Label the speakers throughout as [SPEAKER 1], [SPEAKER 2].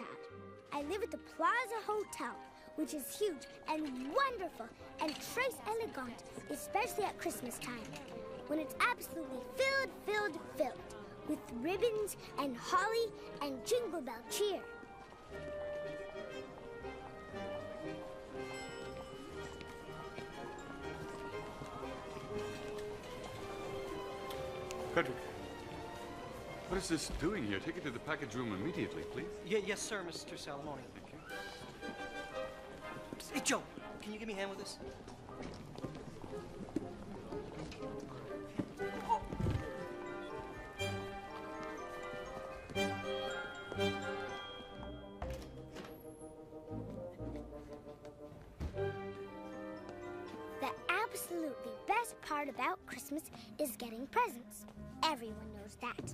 [SPEAKER 1] child. I live at the Plaza Hotel, which is huge and wonderful and très elegant, especially at Christmas time, when it's absolutely filled with ribbons and holly and jingle bell cheer.
[SPEAKER 2] Frederick, what is this doing here? Take it to the package room immediately, please.
[SPEAKER 3] Yes, sir, Mr. Salamone.
[SPEAKER 2] Thank you.
[SPEAKER 3] Hey, Joe, can you give me a hand with this?
[SPEAKER 1] The absolutely best part about Christmas is getting presents. Everyone knows that.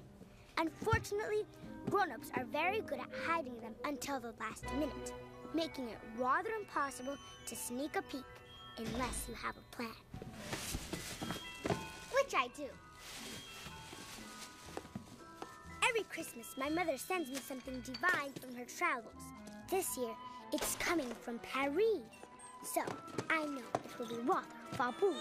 [SPEAKER 1] Unfortunately, grown-ups are very good at hiding them until the last minute, making it rather impossible to sneak a peek unless you have a plan. Which I do. Every Christmas, my mother sends me something divine from her travels. This year, it's coming from Paris. So, I know it will be rather fabulous.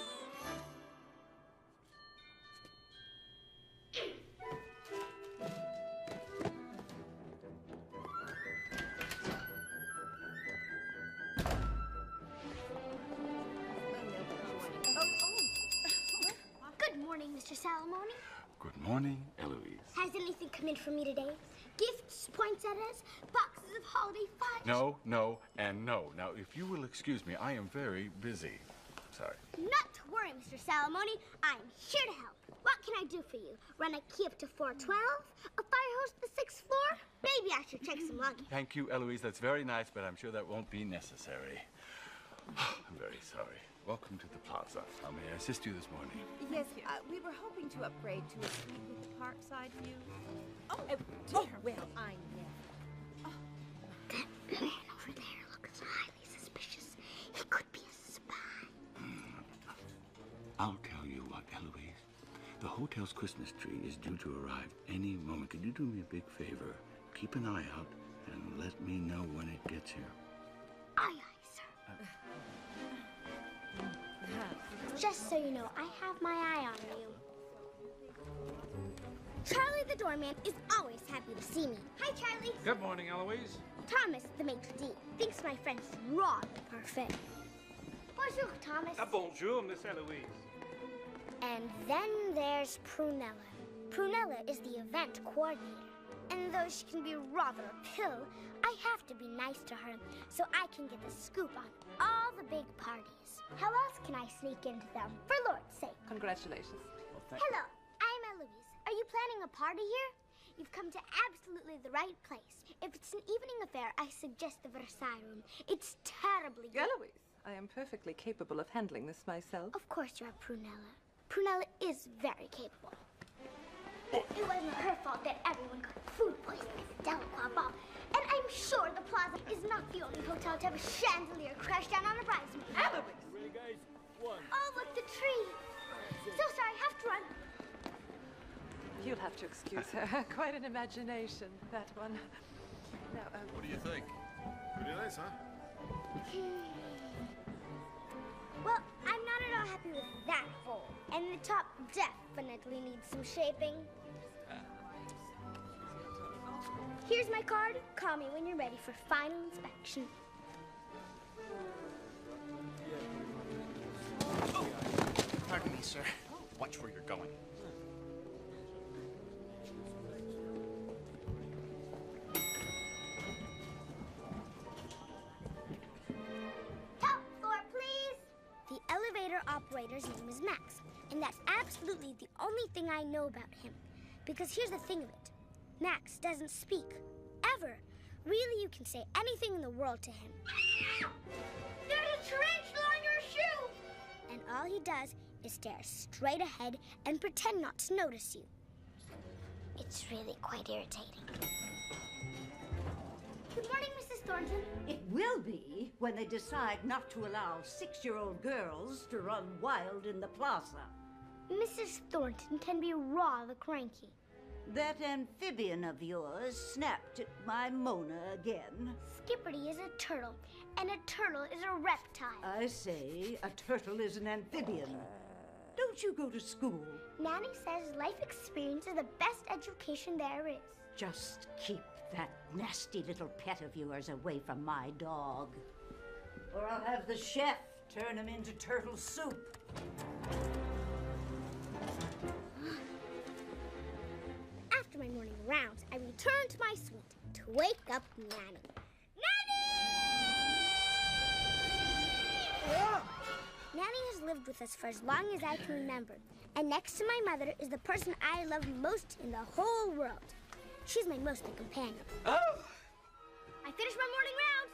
[SPEAKER 1] Good morning, Mr. Salamone.
[SPEAKER 2] Good morning, Eloise.
[SPEAKER 1] Has anything come in for me today? Gifts, poinsettias, boxes of holiday fudge?
[SPEAKER 2] No, no, and no. Now, if you will excuse me, I am very busy. Sorry.
[SPEAKER 1] Not to worry, Mr. Salamone. I'm here to help. What can I do for you? Run a key up to 412? A fire hose to the 6th floor? Maybe I should check some luggage.
[SPEAKER 2] Thank you, Eloise. That's very nice, but I'm sure that won't be necessary. I'm very sorry. Welcome to the Plaza. How may I assist you this morning?
[SPEAKER 4] Yes, we were hoping to upgrade to a suite with the parkside view. Oh, dear. Well, I know.
[SPEAKER 1] That man over there looks highly suspicious. He could be a spy.
[SPEAKER 5] I'll tell you what, Eloise. The hotel's Christmas tree is due to arrive any moment. Could you do me a big favor? Keep an eye out and let me know when it gets here.
[SPEAKER 1] Aye, aye, sir. Just so you know, I have my eye on you. Charlie the doorman is always happy to see me. Hi, Charlie.
[SPEAKER 6] Good morning, Eloise.
[SPEAKER 1] Thomas, the maitre d', thinks my French is rather parfait. Bonjour, Thomas.
[SPEAKER 6] Bonjour, Miss Eloise.
[SPEAKER 1] And then there's Prunella. Prunella is the event coordinator. And though she can be rather a pill, I have to be nice to her so I can get the scoop on all the big parties. How else can I sneak into them, for Lord's sake?
[SPEAKER 4] Congratulations.
[SPEAKER 1] Hello, I'm Eloise. Are you planning a party here? You've come to absolutely the right place. If it's an evening affair, I suggest the Versailles room. It's terribly good.
[SPEAKER 4] Eloise, I am perfectly capable of handling this myself.
[SPEAKER 1] Of course you are, Prunella. Prunella is very capable. It wasn't her fault that everyone got food poisoning at the Delacroix ball. And I'm sure the Plaza is not the only hotel to have a chandelier crash down on a bridesmaid.
[SPEAKER 4] Eloise!
[SPEAKER 6] Ready, guys? One.
[SPEAKER 1] Oh, look, the tree. So sorry, I have to run.
[SPEAKER 4] You'll have to excuse her. Quite an imagination, that one. Now,
[SPEAKER 7] What do you think? Pretty nice, huh?
[SPEAKER 1] Well, I'm not at all happy with that hole. And the top definitely needs some shaping. Here's my card. Call me when you're ready for final inspection.
[SPEAKER 3] Pardon me, sir. Watch where you're going.
[SPEAKER 1] Top floor, please. The elevator operator's name is Max, and that's absolutely the only thing I know about him. Because here's the thing of it. Max doesn't speak. Ever. Really, you can say anything in the world to him. There's a tarantula on your shoe! And all he does is stare straight ahead and pretend not to notice you. It's really quite irritating. Good morning, Mrs. Thornton.
[SPEAKER 8] It will be when they decide not to allow 6-year-old girls to run wild in the plaza.
[SPEAKER 1] Mrs. Thornton can be rather cranky.
[SPEAKER 8] That amphibian of yours snapped at my Mona again.
[SPEAKER 1] Skipperty is a turtle, and a turtle is a reptile.
[SPEAKER 8] I say a turtle is an amphibian. Don't you go to school?
[SPEAKER 1] Nanny says life experience is the best education there is.
[SPEAKER 8] Just keep that nasty little pet of yours away from my dog. Or I'll have the chef turn him into turtle soup.
[SPEAKER 1] After my morning rounds, I return to my suite to wake up Nanny. Nanny has lived with us for as long as I can remember, and next to my mother is the person I love most in the whole world. She's my mostly companion.
[SPEAKER 9] Oh!
[SPEAKER 1] I finished my morning rounds.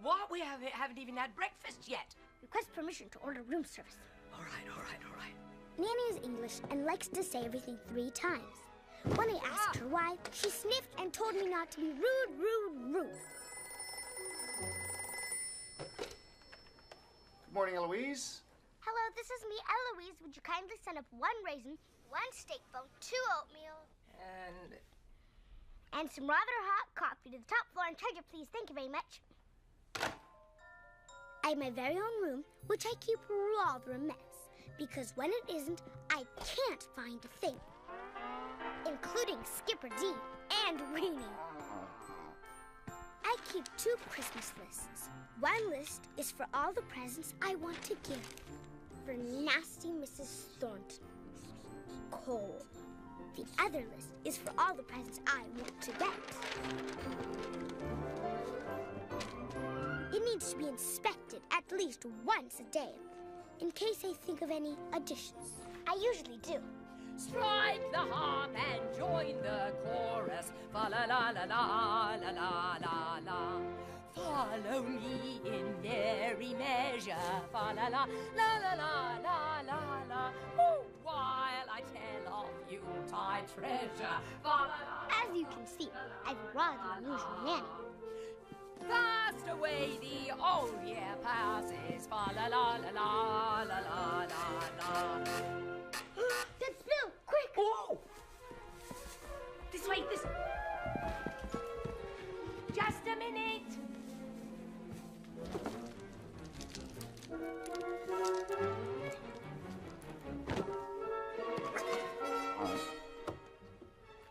[SPEAKER 9] What? We haven't even had breakfast yet.
[SPEAKER 1] Request permission to order room service.
[SPEAKER 9] All right.
[SPEAKER 1] Nanny is English and likes to say everything 3 times. When I asked her why, she sniffed and told me not to be rude.
[SPEAKER 3] Good morning, Eloise.
[SPEAKER 1] Hello, this is me, Eloise. Would you kindly send up 1 raisin, 1 steak bone, 2 oatmeal, and some rather hot coffee to the top floor and treasure, please. Thank you very much. I have my very own room, which I keep rather a mess, because when it isn't, I can't find a thing, including Skipper D and Weenie. I keep 2 Christmas lists. One list is for all the presents I want to give. For nasty Mrs. Thornton. Cole. The other list is for all the presents I want to get. It needs to be inspected at least once a day, in case I think of any additions. I usually do.
[SPEAKER 9] Strike the harp and join the chorus. Fa la la la la la la la la. Follow me in merry measure. Fa la la la la la la la la. Oh, while I tell of Yuletide treasure. Fa la la.
[SPEAKER 1] As you can see, I've a rather unusual nanny.
[SPEAKER 9] Fast away the old year passes. Fa la la la la la la la.
[SPEAKER 1] That's Bill! Quick!
[SPEAKER 9] Oh! This way, this... Just a minute!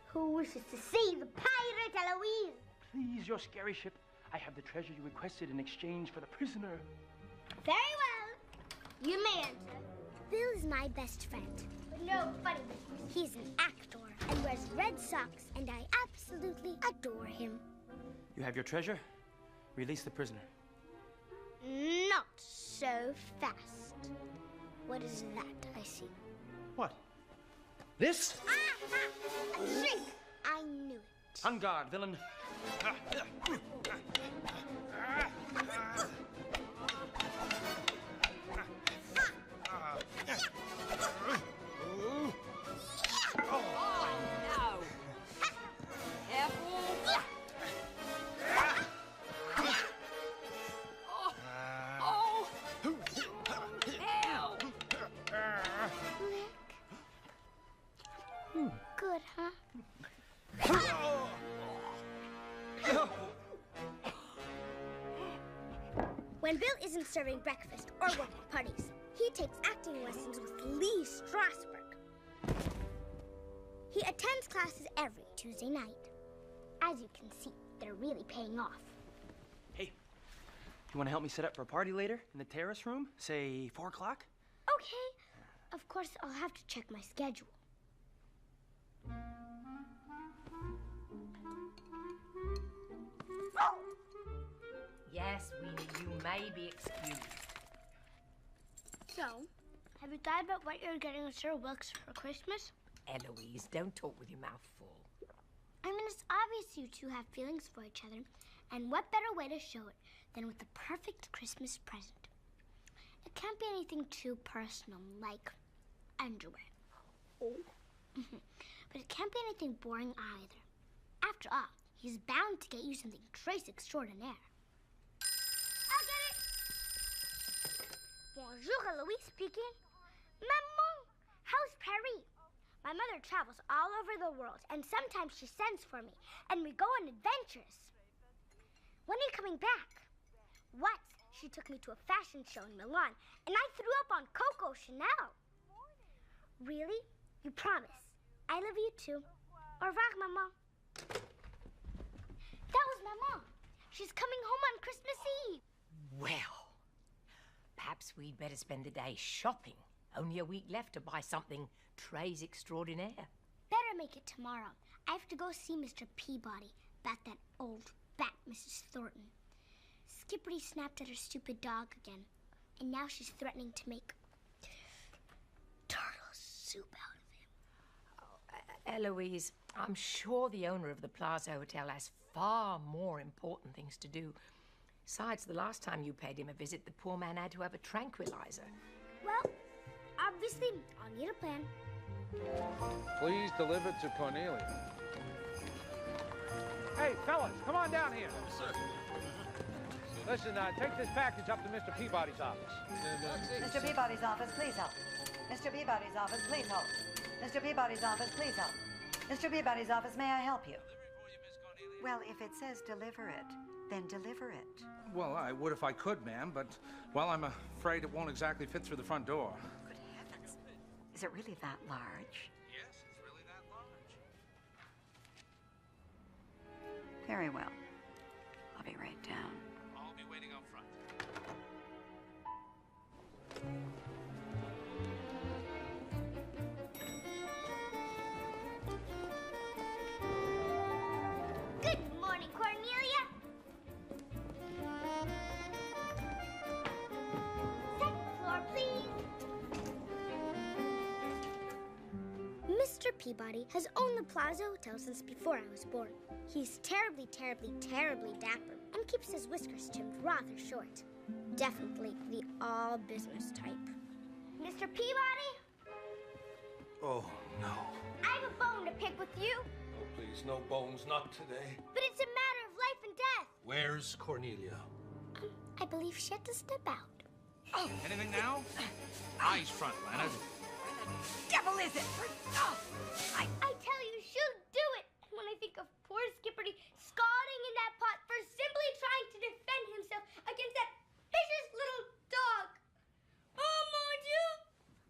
[SPEAKER 1] Who wishes to see the pirate, Eloise?
[SPEAKER 6] Please, your scary ship. I have the treasure you requested in exchange for the prisoner.
[SPEAKER 1] Very well. You may enter. Bill is my best friend. But no funny business. He's an actor and wears red socks, and I absolutely adore him.
[SPEAKER 6] You have your treasure? Release the prisoner.
[SPEAKER 1] Not so fast. What is that I see?
[SPEAKER 6] What? This?
[SPEAKER 1] Ah! A shrink! I knew it.
[SPEAKER 6] On guard, villain.
[SPEAKER 1] Good, huh? When Bill isn't serving breakfast or working parties, he takes acting lessons with Lee Strasberg. He attends classes every Tuesday night. As you can see, they're really paying off.
[SPEAKER 6] Hey, you want to help me set up for a party later in the terrace room? Say 4 o'clock?
[SPEAKER 1] Okay. Of course, I'll have to check my schedule.
[SPEAKER 9] Yes, Weenie, you may be excused.
[SPEAKER 1] So, have you thought about what you're getting Sir Wilkes for Christmas?
[SPEAKER 9] Eloise, don't talk with your mouth full.
[SPEAKER 1] I mean, it's obvious you two have feelings for each other, and what better way to show it than with the perfect Christmas present? It can't be anything too personal, like underwear. Oh. But it can't be anything boring either. After all, he's bound to get you something très extraordinaire. I'll get it! Bonjour, Eloise speaking. Maman, how's Paris? My mother travels all over the world, and sometimes she sends for me, and we go on adventures. When are you coming back? Once, she took me to a fashion show in Milan, and I threw up on Coco Chanel. Really? You promise? I love you too. Au revoir, Maman. That was my mom. She's coming home on Christmas Eve.
[SPEAKER 9] Well, perhaps we'd better spend the day shopping. Only a week left to buy something très extraordinaire.
[SPEAKER 1] Better make it tomorrow. I have to go see Mr. Peabody about that old, fat Mrs. Thornton. Skippery snapped at her stupid dog again, and now she's threatening to make turtle soup out of him.
[SPEAKER 9] Eloise, I'm sure the owner of the Plaza Hotel has far more important things to do. Besides, the last time you paid him a visit, the poor man had to have a tranquilizer.
[SPEAKER 1] Well, obviously, I'll need a plan.
[SPEAKER 10] Please deliver to Cornelia. Hey, fellas, come on down here.
[SPEAKER 7] Sir.
[SPEAKER 10] Listen, take this package up to Mr. Peabody's office.
[SPEAKER 11] Mr. Peabody's office, please help. Mr. Peabody's office, please help. Mr. Peabody's office, please help. Mr. Peabody's office, may I help you? Well, if it says deliver it, then deliver it.
[SPEAKER 10] Well, I would if I could, ma'am, but, well, I'm afraid it won't exactly fit through the front door.
[SPEAKER 11] Good heavens. Is it really that large?
[SPEAKER 10] Yes, it's really that large.
[SPEAKER 11] Very well. I'll be right down.
[SPEAKER 10] I'll be waiting out front.
[SPEAKER 1] Good morning, Cornelia. Second floor, please. Mr. Peabody has owned the Plaza Hotel since before I was born. He's terribly, terribly, terribly dapper and keeps his whiskers trimmed rather short. Definitely the all-business type. Mr. Peabody?
[SPEAKER 7] Oh, no.
[SPEAKER 1] I have a bone to pick with you,
[SPEAKER 7] Oh, please, no bones, not today.
[SPEAKER 1] but it's a matter of life and death.
[SPEAKER 7] Where's Cornelia?
[SPEAKER 1] I believe she had to step out.
[SPEAKER 10] Oh, anything now? Eyes front, Leonard.
[SPEAKER 9] Devil is it? Oh,
[SPEAKER 1] I tell you, she'll do it. And when I think of poor Skipperty scalding in that pot for simply trying to defend himself against that vicious little dog. Oh, mon Dieu!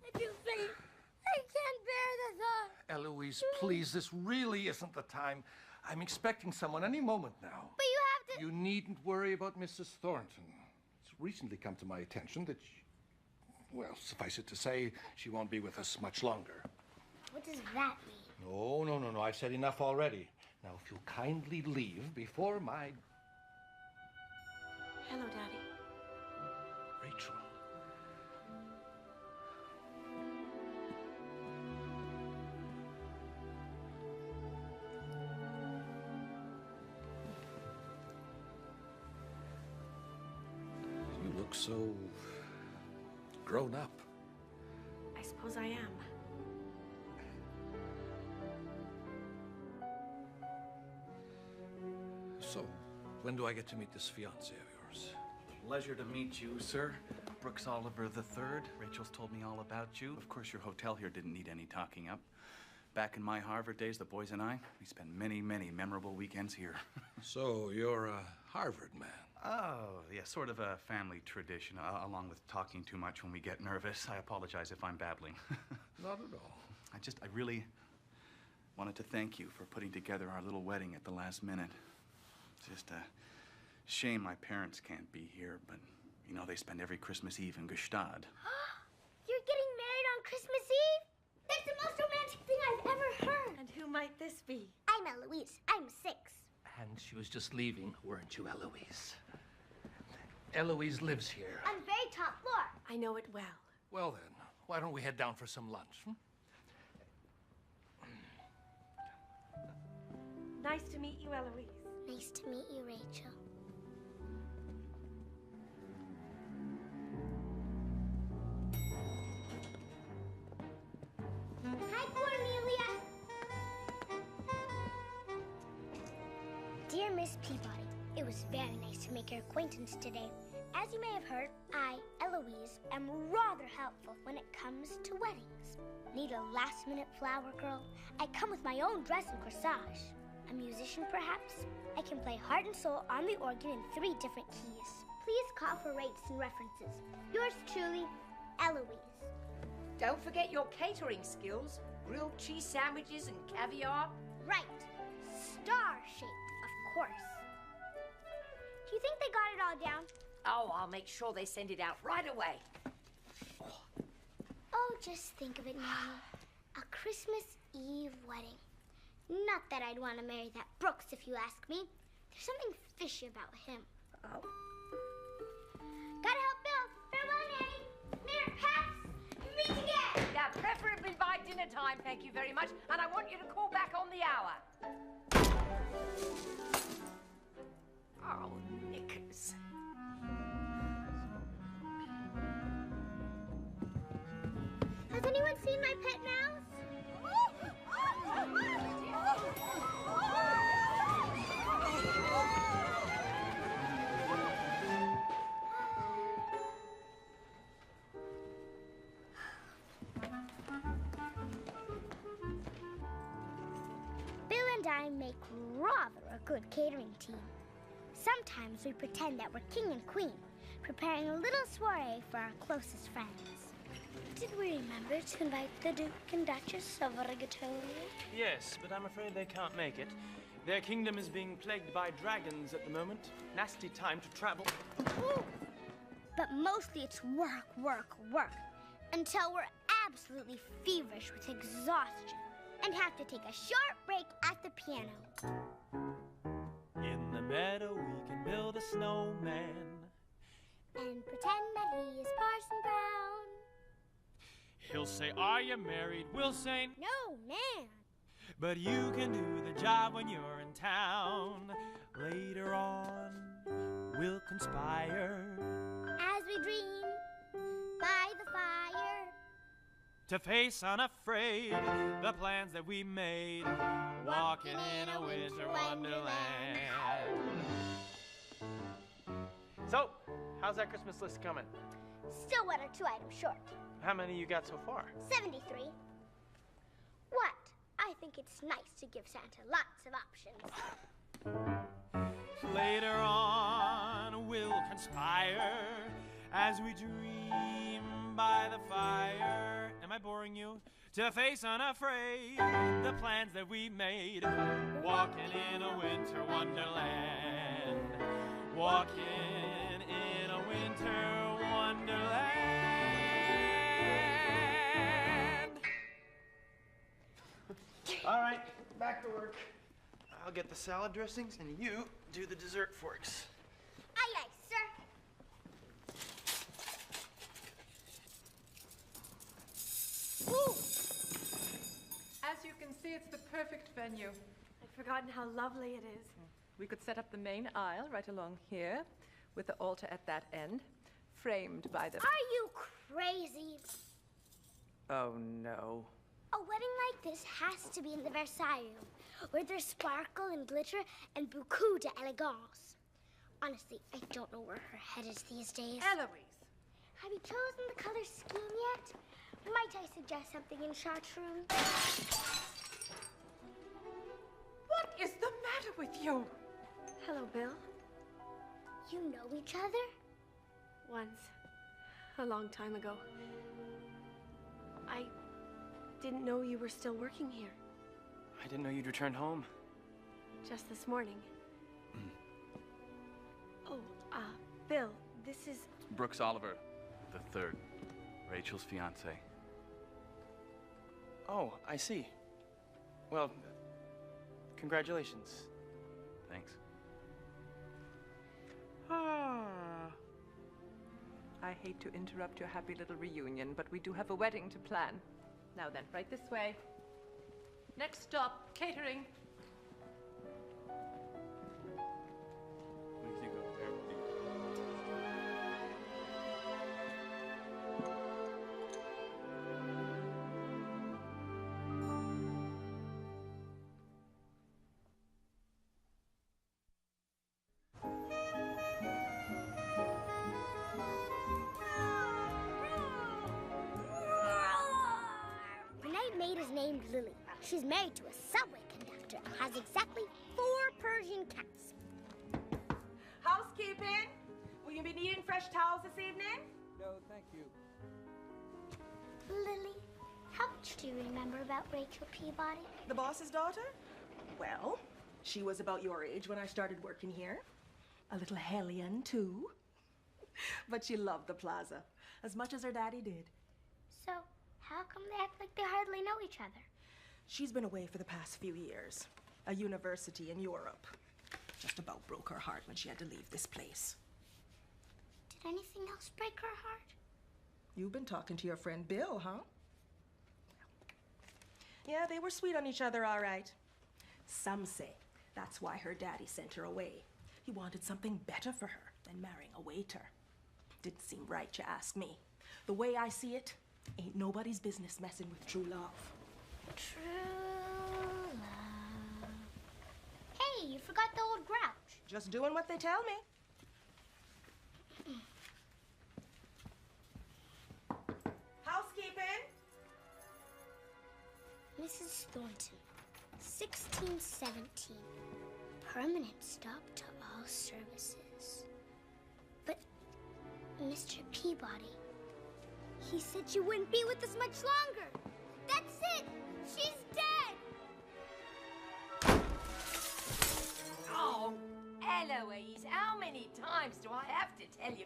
[SPEAKER 1] I feel faint. I can't bear the thought.
[SPEAKER 7] Eloise, please, this really isn't the time. I'm expecting someone any moment now.
[SPEAKER 1] But you have to...
[SPEAKER 7] You needn't worry about Mrs. Thornton. It's recently come to my attention that well, suffice it to say, she won't be with us much longer.
[SPEAKER 1] What does that mean?
[SPEAKER 7] No. I've said enough already. Now, if you'll kindly leave before my...
[SPEAKER 4] Hello, Daddy.
[SPEAKER 7] Rachel. You look so... grown up.
[SPEAKER 4] I suppose I am.
[SPEAKER 7] So, when do I get to meet this fiancé of yours?
[SPEAKER 2] Pleasure to meet you, sir. Brooks Oliver III. Rachel's told me all about you. Of course, your hotel here didn't need any talking up. Back in my Harvard days, the boys and I, we spent many, many memorable weekends here.
[SPEAKER 7] So, you're a Harvard man.
[SPEAKER 2] Oh, yeah, sort of a family tradition, along with talking too much when we get nervous. I apologize if I'm babbling.
[SPEAKER 7] Not at all.
[SPEAKER 2] I really wanted to thank you for putting together our little wedding at the last minute. It's just a shame my parents can't be here, but, you know, they spend every Christmas Eve in Gstaad.
[SPEAKER 1] You're getting married on Christmas Eve? That's the most romantic thing I've ever heard.
[SPEAKER 4] And who might this be?
[SPEAKER 1] I'm Eloise. I'm 6.
[SPEAKER 7] And she was just leaving, weren't you, Eloise? Eloise lives here.
[SPEAKER 1] On the very top floor.
[SPEAKER 4] I know it well.
[SPEAKER 7] Well then, why don't we head down for some lunch?
[SPEAKER 4] Nice to meet you, Eloise.
[SPEAKER 1] Nice to meet you, Rachel. Hi, Cornelia. Dear Miss Peabody, it was very nice to make your acquaintance today. As you may have heard, I, Eloise, am rather helpful when it comes to weddings. Need a last-minute flower girl? I come with my own dress and corsage. A musician, perhaps? I can play heart and soul on the organ in 3 different keys. Please call for rates and references. Yours truly, Eloise.
[SPEAKER 9] Don't forget your catering skills. Grilled cheese sandwiches and caviar.
[SPEAKER 1] Right. Star-shaped, of course. Do you think they got it all down?
[SPEAKER 9] Oh, I'll make sure they send it out right away.
[SPEAKER 1] Oh, just think of it, Nanny. A Christmas Eve wedding. Not that I'd want to marry that Brooks, if you ask me. There's something fishy about him.
[SPEAKER 9] Oh.
[SPEAKER 1] Gotta help Bill. Farewell, Nanny. Mayor, hats, and meet again.
[SPEAKER 9] Yeah, preferably by dinner time, thank you very much. And I want you to call back on the hour. Oh, knickers.
[SPEAKER 1] Has anyone seen my pet mouse? Bill and I make rather a good catering team. Sometimes we pretend that we're king and queen, preparing a little soiree for our closest friends. Did we remember to invite the Duke and Duchess of Rigatoni?
[SPEAKER 6] Yes, but I'm afraid they can't make it. Their kingdom is being plagued by dragons at the moment. Nasty time to travel.
[SPEAKER 1] Ooh. But mostly it's work, work, work, until we're absolutely feverish with exhaustion and have to take a short break at the piano.
[SPEAKER 6] In the meadow we can build a snowman
[SPEAKER 1] and pretend that he is Parson Brown.
[SPEAKER 6] He'll say, "Are you married?" We'll say,
[SPEAKER 1] "No, man."
[SPEAKER 6] But you can do the job when you're in town. Later on, we'll conspire
[SPEAKER 1] as we dream by the fire
[SPEAKER 6] to face unafraid the plans that we made, walking in a winter wonderland. So, how's that Christmas list coming?
[SPEAKER 1] Still 1 or 2 items short.
[SPEAKER 6] How many you got so far?
[SPEAKER 1] 73. What? I think it's nice to give Santa lots of options.
[SPEAKER 6] Later on, we'll conspire as we dream by the fire. Am I boring you? To face unafraid the plans that we made, walking in a winter wonderland. Walking in a winter wonderland. All right, back to work. I'll get the salad dressings, and you do the dessert forks.
[SPEAKER 1] Aye, aye, sir. Woo!
[SPEAKER 12] As you can see, it's the perfect venue. I'd forgotten how lovely it is. We could set up the main aisle right along here, with the altar at that end, framed by the...
[SPEAKER 1] Are you crazy?
[SPEAKER 6] Oh, no.
[SPEAKER 1] A wedding like this has to be in the Versailles room, where there's sparkle and glitter and beaucoup d'elegance. Honestly, I don't know where her head is these days.
[SPEAKER 12] Eloise!
[SPEAKER 1] Have you chosen the color scheme yet? Might I suggest something in chartreuse?
[SPEAKER 12] What is the matter with you?
[SPEAKER 13] Hello, Bill.
[SPEAKER 1] You know each other?
[SPEAKER 13] Once. A long time ago. I didn't know you were still working here.
[SPEAKER 6] I didn't know you'd returned home.
[SPEAKER 13] Just this morning. Oh, Bill, this is...
[SPEAKER 2] Brooks Oliver, the third. Rachel's fiancé.
[SPEAKER 6] Oh, I see. Well, congratulations.
[SPEAKER 2] Thanks.
[SPEAKER 12] I hate to interrupt your happy little reunion, but we do have a wedding to plan. Now then, right this way. Next stop, catering.
[SPEAKER 1] named Lily. She's married to a subway conductor and has exactly 4 Persian cats.
[SPEAKER 14] Housekeeping? Will you be needing fresh towels this evening?
[SPEAKER 15] No, thank you.
[SPEAKER 1] Lily, how much do you remember about Rachel Peabody?
[SPEAKER 14] The boss's daughter? Well, she was about your age when I started working here. A little hellion, too. But she loved the plaza as much as her daddy did.
[SPEAKER 1] So, how come they act like they hardly know each other?
[SPEAKER 14] She's been away for the past few years. A university in Europe. Just about broke her heart when she had to leave this place.
[SPEAKER 1] Did anything else break her heart?
[SPEAKER 14] You've been talking to your friend Bill, huh? Yeah, they were sweet on each other, all right. Some say that's why her daddy sent her away. He wanted something better for her than marrying a waiter. Didn't seem right, you ask me. The way I see it, ain't nobody's business messing with true love.
[SPEAKER 1] True love. Hey, you forgot the old grouch.
[SPEAKER 14] Just doing what they tell me. Housekeeping?
[SPEAKER 1] Mrs. Thornton, 1617. Permanent stop to all services. But Mr. Peabody, he said she wouldn't be with us much longer. That's it! She's dead!
[SPEAKER 9] Oh, Eloise, how many times do I have to tell you?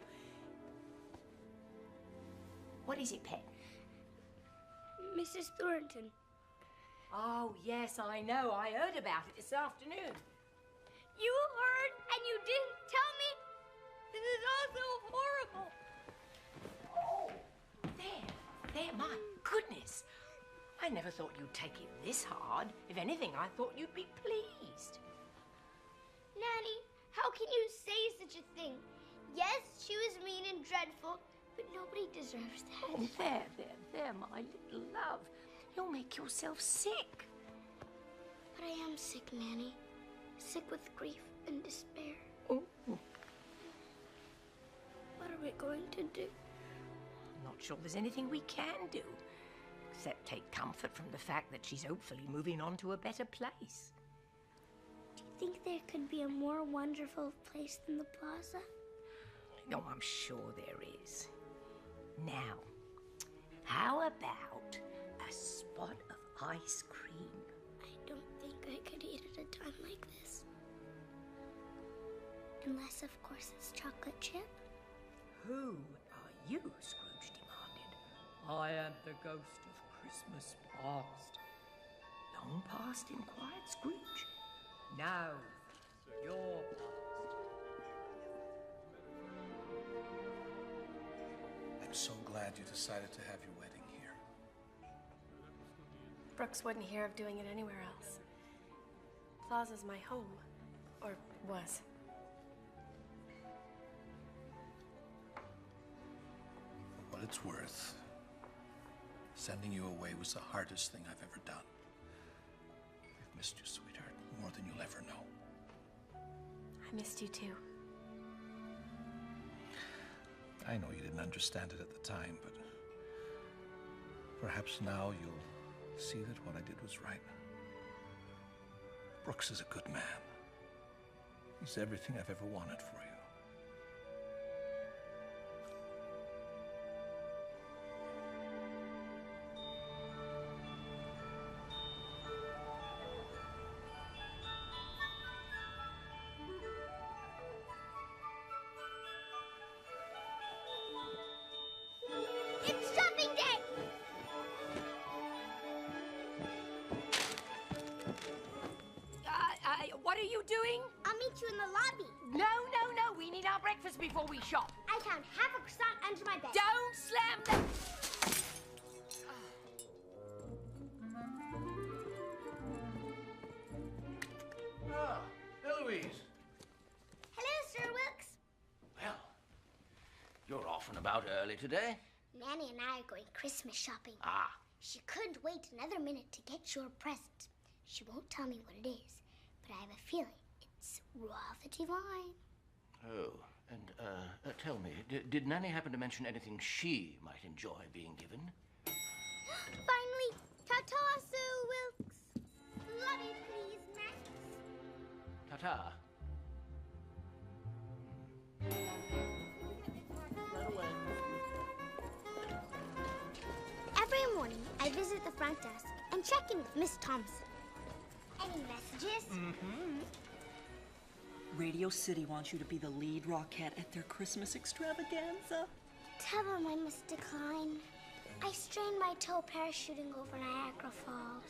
[SPEAKER 9] What is it, pet?
[SPEAKER 1] Mrs. Thornton.
[SPEAKER 9] Oh, yes, I know. I heard about it this afternoon.
[SPEAKER 1] You heard and you didn't tell me? This is all so horrible.
[SPEAKER 9] Oh, there, my goodness. I never thought you'd take it this hard. If anything, I thought you'd be pleased.
[SPEAKER 1] Nanny, how can you say such a thing? Yes, she was mean and dreadful, but nobody deserves that.
[SPEAKER 9] Oh, there, my little love. You'll make yourself sick.
[SPEAKER 1] But I am sick, Nanny. Sick with grief and despair.
[SPEAKER 9] Oh.
[SPEAKER 1] What are we going to do?
[SPEAKER 9] I'm not sure there's anything we can do, except take comfort from the fact that she's hopefully moving on to a better place.
[SPEAKER 1] Do you think there could be a more wonderful place than the plaza?
[SPEAKER 9] Oh, I'm sure there is. Now, how about a spot of ice cream?
[SPEAKER 1] I don't think I could eat at a time like this. Unless, of course, it's chocolate chip.
[SPEAKER 9] Who are you? Scrooge demanded. I am the ghost of Christmas past. Long past, inquired Scrooge. No, your past.
[SPEAKER 7] I'm so glad you decided to have your wedding here.
[SPEAKER 13] Brooks wouldn't hear of doing it anywhere else. Plaza's my home. Or was.
[SPEAKER 7] For what it's worth, sending you away was the hardest thing I've ever done. I've missed you, sweetheart, more than you'll ever know.
[SPEAKER 13] I missed you too.
[SPEAKER 7] I know you didn't understand it at the time, but perhaps now you'll see that what I did was right. Brooks is a good man. He's everything I've ever wanted for you.
[SPEAKER 1] It's shopping day!
[SPEAKER 9] What are you doing?
[SPEAKER 1] I'll meet you in the lobby.
[SPEAKER 9] No, we need our breakfast before we shop.
[SPEAKER 1] I found half a croissant under my bed.
[SPEAKER 9] Don't slam the...
[SPEAKER 2] Ah, Eloise.
[SPEAKER 1] Hello, Sir Wilkes.
[SPEAKER 16] Well, you're off and about early today.
[SPEAKER 1] Nanny and I are going Christmas shopping.
[SPEAKER 16] Ah.
[SPEAKER 1] She couldn't wait another minute to get your present. She won't tell me what it is, but I have a feeling it's rather divine.
[SPEAKER 16] Oh, and tell me, did Nanny happen to mention anything she might enjoy being given?
[SPEAKER 1] Finally, Ta-ta, Sue Wilkes. Love you, please, Max.
[SPEAKER 16] Ta-ta.
[SPEAKER 1] Every morning, I visit the front desk and check in with Miss Thompson. Any messages?
[SPEAKER 15] Mm-hmm. Radio City wants you to be the lead rockette at their Christmas extravaganza.
[SPEAKER 1] Tell them I must decline. I strained my toe parachuting over Niagara Falls.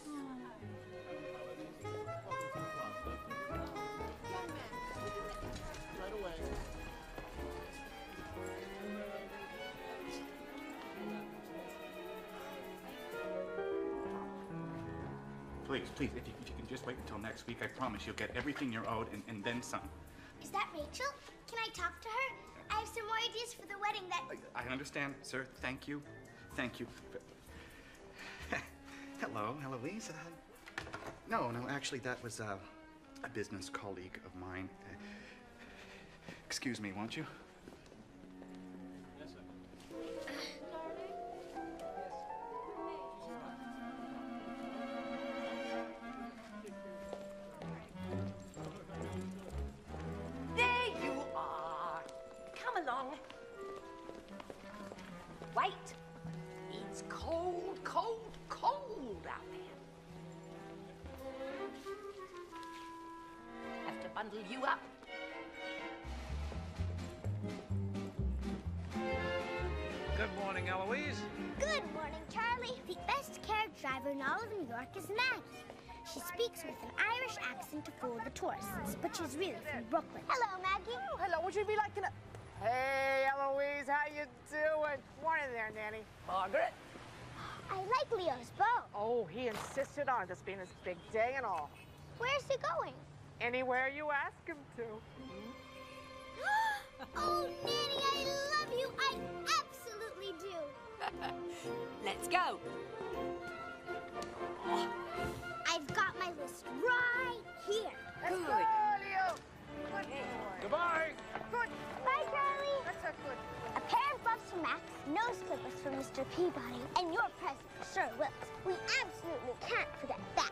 [SPEAKER 3] Right away.
[SPEAKER 2] Please, please, if you can just wait until next week, I promise you'll get everything you're owed and then some.
[SPEAKER 1] Is that Rachel? Can I talk to her? I have some more ideas for the wedding that...
[SPEAKER 2] I understand, sir. Thank you. Thank you. Hello, Eloise. No, actually, that was a business colleague of mine. Excuse me, won't you?
[SPEAKER 6] Yes, sir.
[SPEAKER 8] There you are. Come along. Wait. It's cold, cold, cold out there. Have to bundle you up.
[SPEAKER 10] Good morning, Eloise.
[SPEAKER 1] Good morning, Charlie. The best carriage driver in all of New York is Maggie. She speaks with an Irish accent to fool the tourists, but she's really from Brooklyn. Hello, Maggie.
[SPEAKER 17] Oh, hello. Would you be like a... Hey, Eloise, how you doing? Morning there, Nanny. Margaret.
[SPEAKER 1] I like Leo's bow.
[SPEAKER 17] Oh, he insisted on this being his big day and all.
[SPEAKER 1] Where's he going?
[SPEAKER 17] Anywhere you ask him to.
[SPEAKER 1] Oh, Nanny, I love you. I absolutely do.
[SPEAKER 8] Let's go.
[SPEAKER 1] I've got my list right here.
[SPEAKER 17] Let's go, Leo. Good boy.
[SPEAKER 10] Goodbye.
[SPEAKER 17] Good.
[SPEAKER 1] Bye, Charlie.
[SPEAKER 17] That's a good.
[SPEAKER 1] A pair of gloves for Max, nose clippers for Mr. Peabody, and your present for Sir Wilkes. We absolutely can't forget that.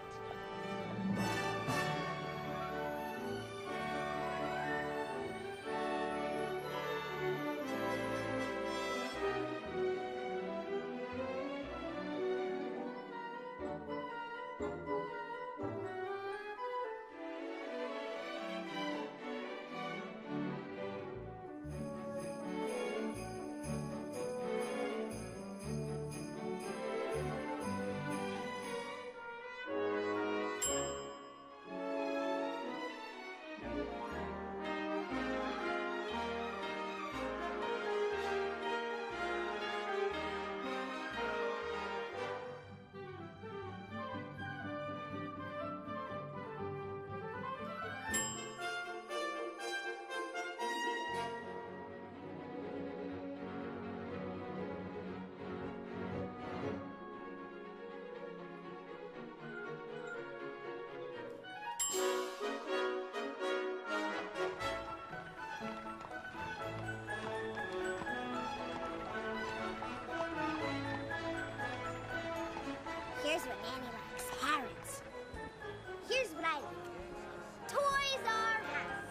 [SPEAKER 1] Here's what Nanny likes, carrots. Here's what I like, Toys R Us.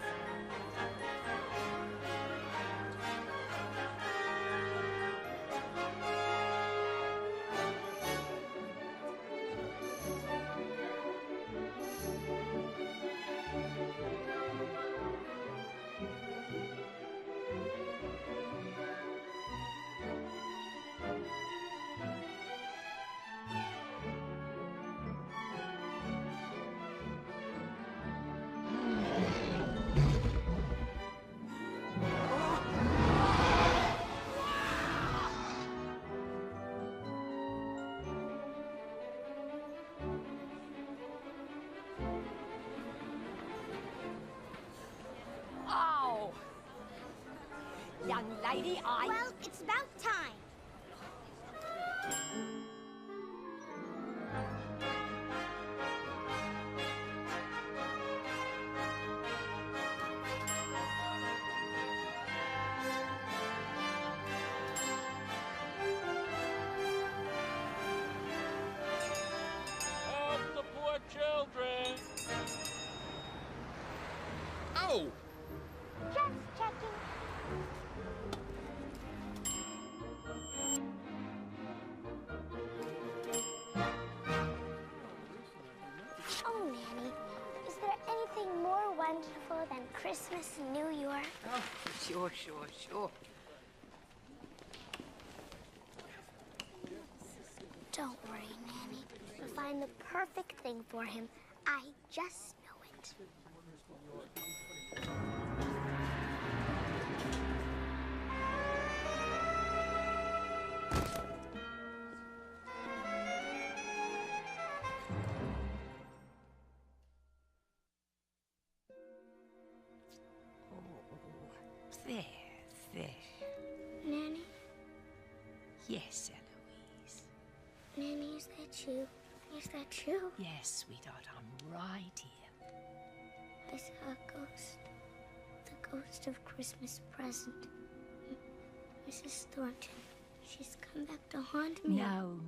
[SPEAKER 8] Oh! Young lady,
[SPEAKER 1] Well, it's about time.
[SPEAKER 3] No!
[SPEAKER 1] Just checking. Oh, Nanny, is there anything more wonderful than Christmas in New York?
[SPEAKER 8] Oh, sure.
[SPEAKER 1] Don't worry, Nanny. We'll find the perfect thing for him. I just know it.
[SPEAKER 8] There.
[SPEAKER 1] Nanny?
[SPEAKER 8] Yes, Eloise.
[SPEAKER 1] Nanny, is that you? Is that you?
[SPEAKER 8] Yes, sweetheart, I'm right here.
[SPEAKER 1] I saw a ghost. The ghost of Christmas present. Mrs. Thornton. She's come back to haunt me.
[SPEAKER 8] No,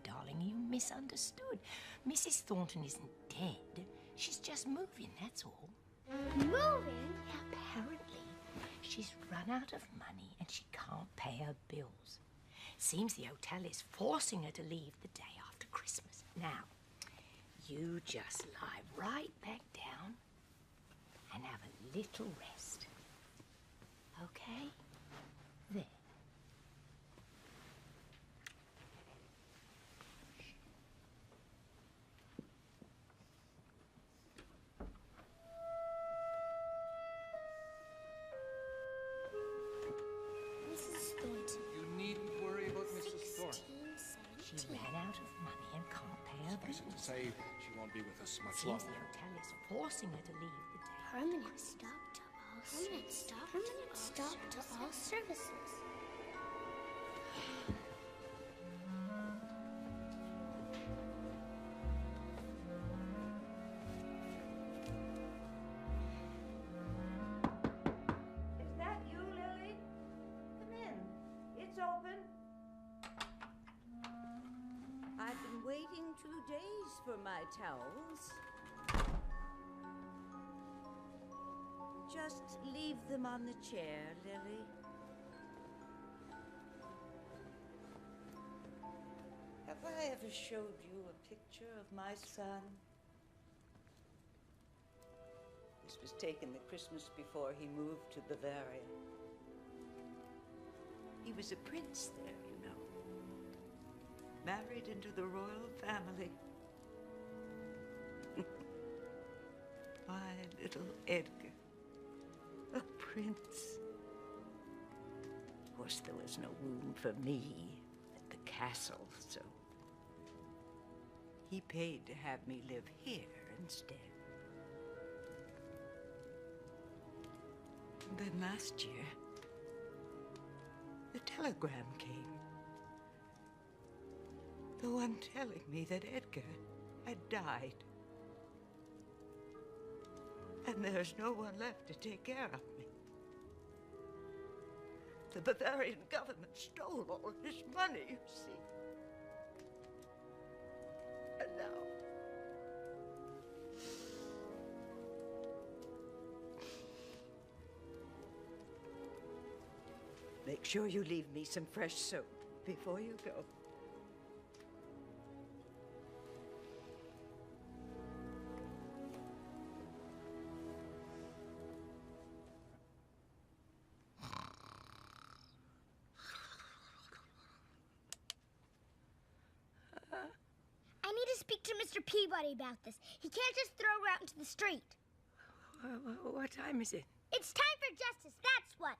[SPEAKER 8] darling. You misunderstood. Mrs. Thornton isn't dead. She's just moving, that's all.
[SPEAKER 1] Moving?
[SPEAKER 8] Apparently, she's run out of money and she can't pay her bills. Seems the hotel is forcing her to leave the day after Christmas. Now, you just lie right back down and have a little rest. Okay? There.
[SPEAKER 1] Mrs. Thornton.
[SPEAKER 10] You needn't worry about Mrs. Thornton.
[SPEAKER 8] She ran out of money and can't pay her bills.
[SPEAKER 3] Suffice it to say, she won't be with us much
[SPEAKER 8] Seems
[SPEAKER 3] longer.
[SPEAKER 8] the hotel is forcing her to leave the day.
[SPEAKER 1] Permanent stop to all services.
[SPEAKER 8] Is that you, Lily? Come in. It's open.
[SPEAKER 18] I've been waiting 2 days for my towels. Just leave them on the chair, Lily. Have I ever showed you a picture of my son? This was taken the Christmas before he moved to Bavaria. He was a prince there, you know. Married into the royal family. My little Edgar. A prince. Of course, there was no room for me at the castle, so he paid to have me live here instead. And then last year, the telegram came. The one telling me that Edgar had died. And there's no one left to take care of me. The Bavarian government stole all his money, you see. And now... Make sure you leave me some fresh soap before you go.
[SPEAKER 1] I need to speak to Mr. Peabody about this. He can't just throw her out into the street.
[SPEAKER 8] What time is it?
[SPEAKER 1] It's time for justice, that's what.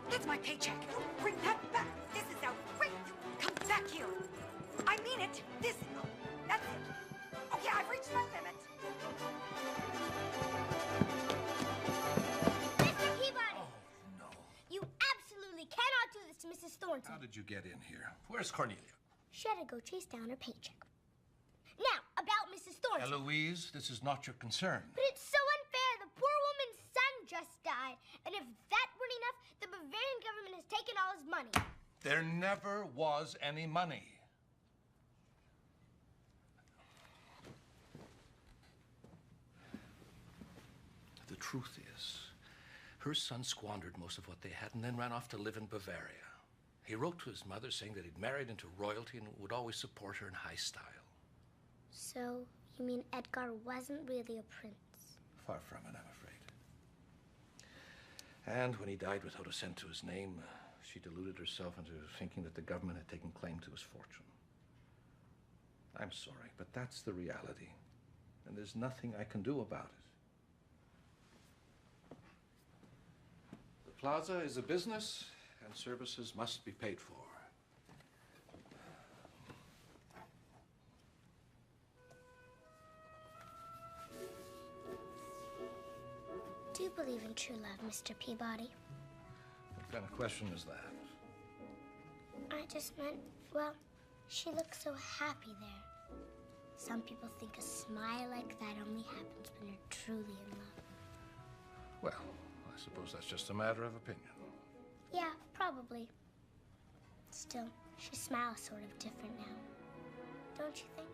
[SPEAKER 11] That's my paycheck. Bring that back. This is outrageous. Come back here. I mean it. That's it. Okay, I've reached my limit.
[SPEAKER 1] Mr. Peabody!
[SPEAKER 7] Oh, no.
[SPEAKER 1] You absolutely cannot do this to Mrs. Thornton.
[SPEAKER 7] How did you get in here? Where's Cornelia?
[SPEAKER 1] She had to go chase down her paycheck. Now, authority.
[SPEAKER 7] Eloise, this is not your concern.
[SPEAKER 1] But it's so unfair. The poor woman's son just died. And if that weren't enough, the Bavarian government has taken all his money.
[SPEAKER 7] There never was any money. The truth is, her son squandered most of what they had and then ran off to live in Bavaria. He wrote to his mother saying that he'd married into royalty and would always support her in high style.
[SPEAKER 1] So, you mean Edgar wasn't really a prince?
[SPEAKER 7] Far from it, I'm afraid. And when he died without a cent to his name, she deluded herself into thinking that the government had taken claim to his fortune. I'm sorry, but that's the reality. And there's nothing I can do about it. The plaza is a business, and services must be paid for.
[SPEAKER 1] Do you believe in true love, Mr. Peabody?
[SPEAKER 7] What kind of question is that?
[SPEAKER 1] I just meant, well, she looks so happy there. Some people think a smile like that only happens when you're truly in love.
[SPEAKER 7] Well, I suppose that's just a matter of opinion.
[SPEAKER 1] Yeah, probably. Still, she smiles sort of different now. Don't you think?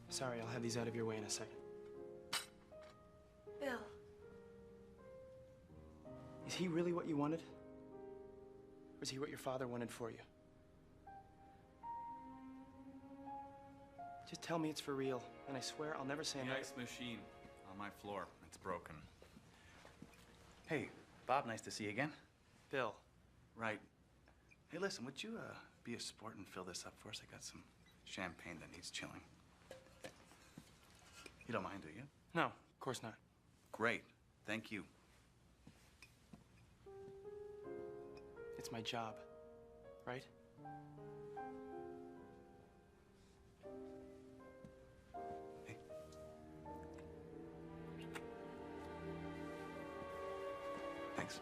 [SPEAKER 6] Sorry, I'll have these out of your way in a second.
[SPEAKER 13] Bill.
[SPEAKER 6] Is he really what you wanted? Or is he what your father wanted for you? Just tell me it's for real, and I swear I'll never say
[SPEAKER 2] The
[SPEAKER 6] another.
[SPEAKER 2] ice machine on my floor. It's broken. Hey, Bob, nice to see you again.
[SPEAKER 6] Bill.
[SPEAKER 2] Right. Hey, listen, would you be a sport and fill this up for us? I got some champagne that needs chilling. You don't mind, do you?
[SPEAKER 6] No, of course not.
[SPEAKER 2] Great. Thank you.
[SPEAKER 6] It's my job, right?
[SPEAKER 2] Hey. Thanks.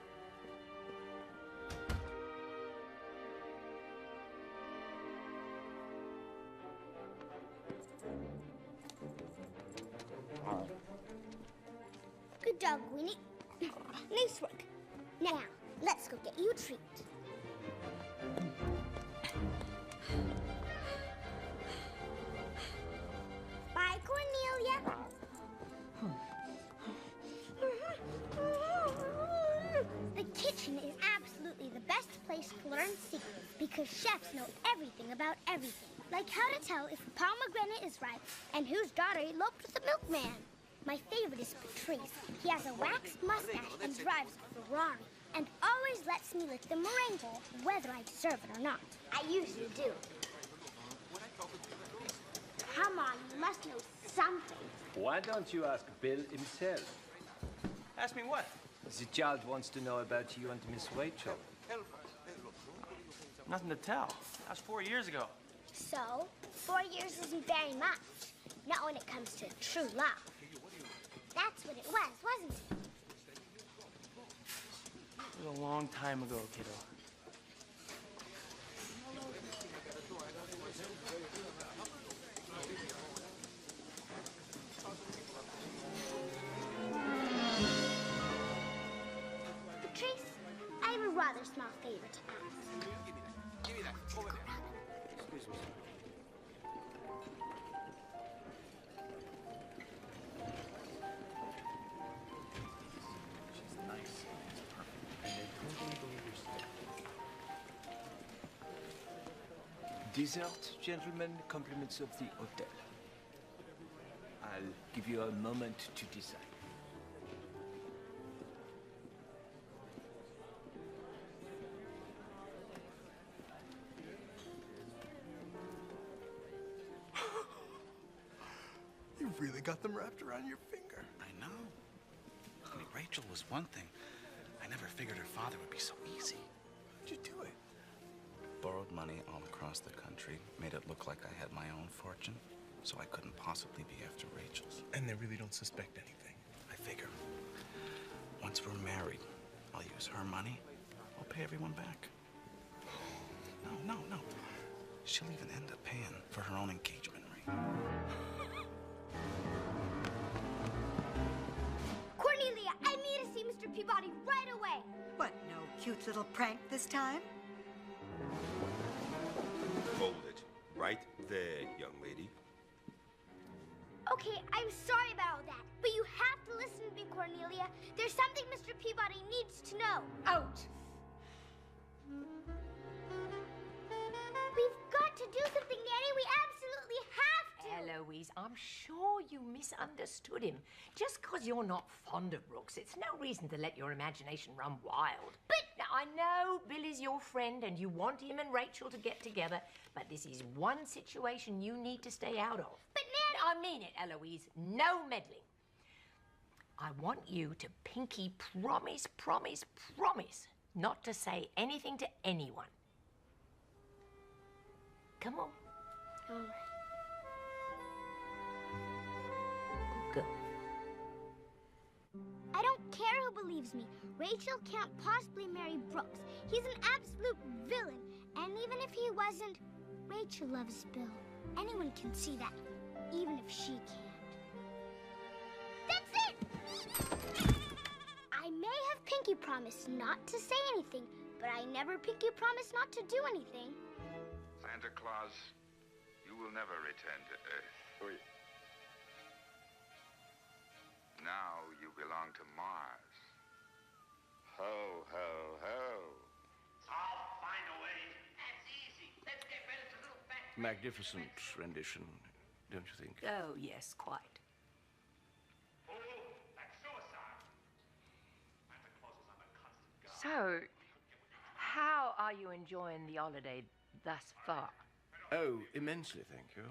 [SPEAKER 1] Good dog, Winnie. Nice work. Now, let's go get you a treat. Bye, Cornelia. The kitchen is absolutely the best place to learn secrets because chefs know everything about everything. Like how to tell if a pomegranate is ripe and whose daughter eloped with the milkman. My favorite is Patrice. He has a waxed mustache and drives a Ferrari and always lets me lick the meringue bowl, whether I deserve it or not. I usually do. Come on, you must know something.
[SPEAKER 19] Why don't you ask Bill himself?
[SPEAKER 6] Ask me what?
[SPEAKER 19] The child wants to know about you and Miss Rachel.
[SPEAKER 6] Nothing to tell. That was 4 years ago.
[SPEAKER 1] So, 4 years isn't very much. Not when it comes to true love. That's what it was, wasn't it?
[SPEAKER 6] It was a long time ago, kiddo.
[SPEAKER 1] Patrice, I have a rather small favor to ask.
[SPEAKER 3] Give me that. Over there. Excuse me, sir.
[SPEAKER 2] She's nice. She's perfect. And they totally believe your story.
[SPEAKER 19] Dessert, gentlemen, compliments of the hotel. I'll give you a moment to decide.
[SPEAKER 7] You really got them wrapped around your finger.
[SPEAKER 2] I know. I mean, Rachel was one thing. I never figured her father would be so easy.
[SPEAKER 7] How'd you do it?
[SPEAKER 2] Borrowed money all across the country, made it look like I had my own fortune, so I couldn't possibly be after Rachel's.
[SPEAKER 3] And they really don't suspect anything.
[SPEAKER 2] I figure once we're married, I'll use her money. I'll pay everyone back. No. She'll even end up paying for her own engagement ring.
[SPEAKER 1] Cornelia, I need to see Mr. Peabody right away.
[SPEAKER 11] What, no cute little prank this time?
[SPEAKER 20] Hold it. Right there, young lady.
[SPEAKER 1] Okay, I'm sorry about all that, but you have to listen to me, Cornelia. There's something Mr. Peabody needs to know.
[SPEAKER 8] Out!
[SPEAKER 1] We've got to do something, Nanny. We absolutely have to.
[SPEAKER 8] Eloise, I'm sure you misunderstood him. Just because you're not fond of Brooks, it's no reason to let your imagination run wild.
[SPEAKER 1] But...
[SPEAKER 8] Now, I know Bill is your friend and you want him and Rachel to get together, but this is one situation you need to stay out of.
[SPEAKER 1] But, Nanny...
[SPEAKER 8] I mean it, Eloise. No meddling. I want you to pinky promise not to say anything to anyone. Come on.
[SPEAKER 1] All right.
[SPEAKER 8] Good girl.
[SPEAKER 1] I don't care who believes me. Rachel can't possibly marry Brooks. He's an absolute villain. And even if he wasn't, Rachel loves Bill. Anyone can see that, even if she can't. That's it! I may have pinky promised not to say anything, but I never pinky promised not to do anything.
[SPEAKER 21] Santa Claus, you will never return to Earth. Now you belong to Mars. Ho, ho, ho.
[SPEAKER 22] I'll find a way. That's easy. Let's get rid of the little fat...
[SPEAKER 7] Magnificent rendition, don't you think?
[SPEAKER 8] Oh, yes, quite.
[SPEAKER 22] Oh, that's suicide. Santa Claus is on a constant guard.
[SPEAKER 8] So, how are you enjoying the holiday thus far?
[SPEAKER 7] Oh, immensely, thank you.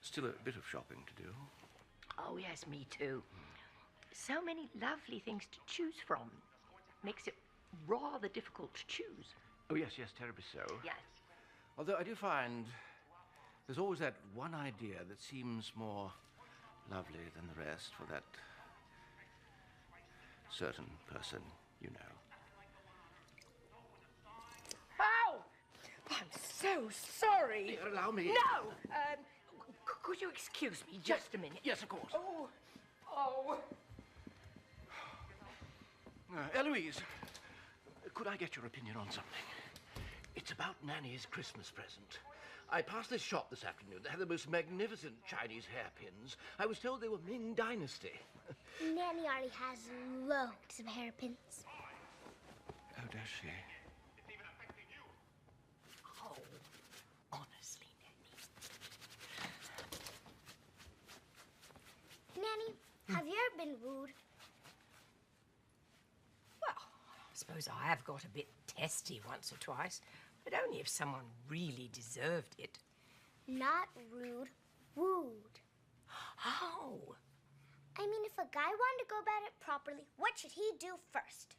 [SPEAKER 7] Still a bit of shopping to do.
[SPEAKER 8] Oh, yes, me too. So many lovely things to choose from. Makes it rather difficult to choose.
[SPEAKER 7] Oh, yes, terribly so.
[SPEAKER 8] Yes.
[SPEAKER 7] Although I do find there's always that one idea that seems more lovely than the rest for that certain person, you know.
[SPEAKER 8] Ow! I'm so sorry.
[SPEAKER 7] Allow me.
[SPEAKER 8] No! Could you excuse me just a minute?
[SPEAKER 7] Yes, of course.
[SPEAKER 8] Oh.
[SPEAKER 7] Eloise, could I get your opinion on something? It's about Nanny's Christmas present. I passed this shop this afternoon. They had the most magnificent Chinese hairpins. I was told they were Ming Dynasty.
[SPEAKER 1] Nanny already has loads of hairpins.
[SPEAKER 7] Oh, does she?
[SPEAKER 8] Oh, honestly,
[SPEAKER 1] Nanny, have you ever been wooed?
[SPEAKER 8] Well, I suppose I have got a bit testy once or twice, but only if someone really deserved it.
[SPEAKER 1] Not rude, wooed.
[SPEAKER 8] Oh.
[SPEAKER 1] I mean, if a guy wanted to go about it properly, what should he do first?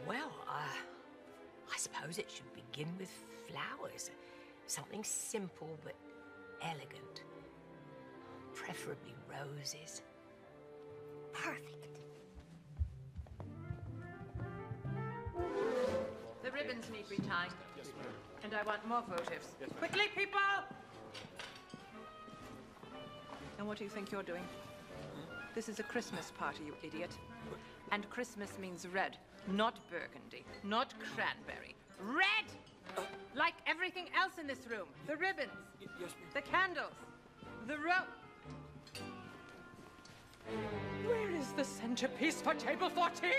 [SPEAKER 8] Well, I suppose it should begin with flowers. Something simple but elegant. Preferably roses.
[SPEAKER 1] Perfect.
[SPEAKER 12] The ribbons need retying. Yes, ma'am. And I want more votives.
[SPEAKER 3] Yes, ma'am.
[SPEAKER 12] Quickly, people! And what do you think you're doing? This is a Christmas party, you idiot. And Christmas means red, not burgundy, not cranberry. Red! Like everything else in this room. The ribbons.
[SPEAKER 3] Yes, ma'am.
[SPEAKER 12] The candles. The Where is the centerpiece for table 14?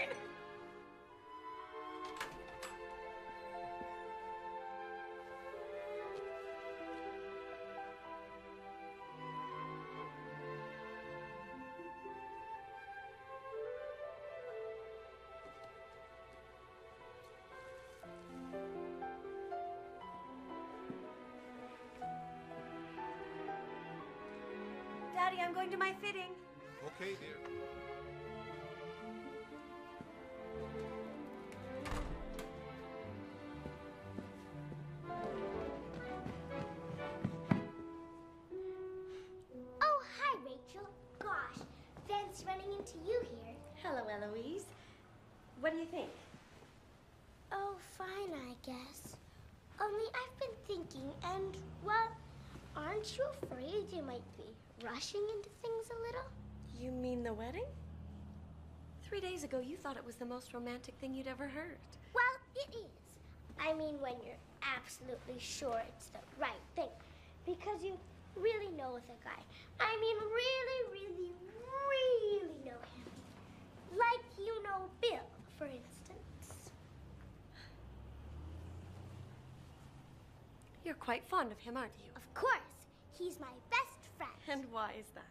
[SPEAKER 13] Daddy, I'm going to my fitting.
[SPEAKER 20] Okay, dear.
[SPEAKER 1] running into you here.
[SPEAKER 13] Hello, Eloise. What do you think?
[SPEAKER 1] Oh, fine, I guess. Only I've been thinking, and, well, aren't you afraid you might be rushing into things a little?
[SPEAKER 13] You mean the wedding? 3 days ago, you thought it was the most romantic thing you'd ever heard.
[SPEAKER 1] Well, it is. I mean, when you're absolutely sure it's the right thing. Because you really know the guy. I mean, really, really, really know him. Like you know Bill, for instance.
[SPEAKER 13] You're quite fond of him, aren't you?
[SPEAKER 1] Of course. He's my best friend.
[SPEAKER 13] And why is that?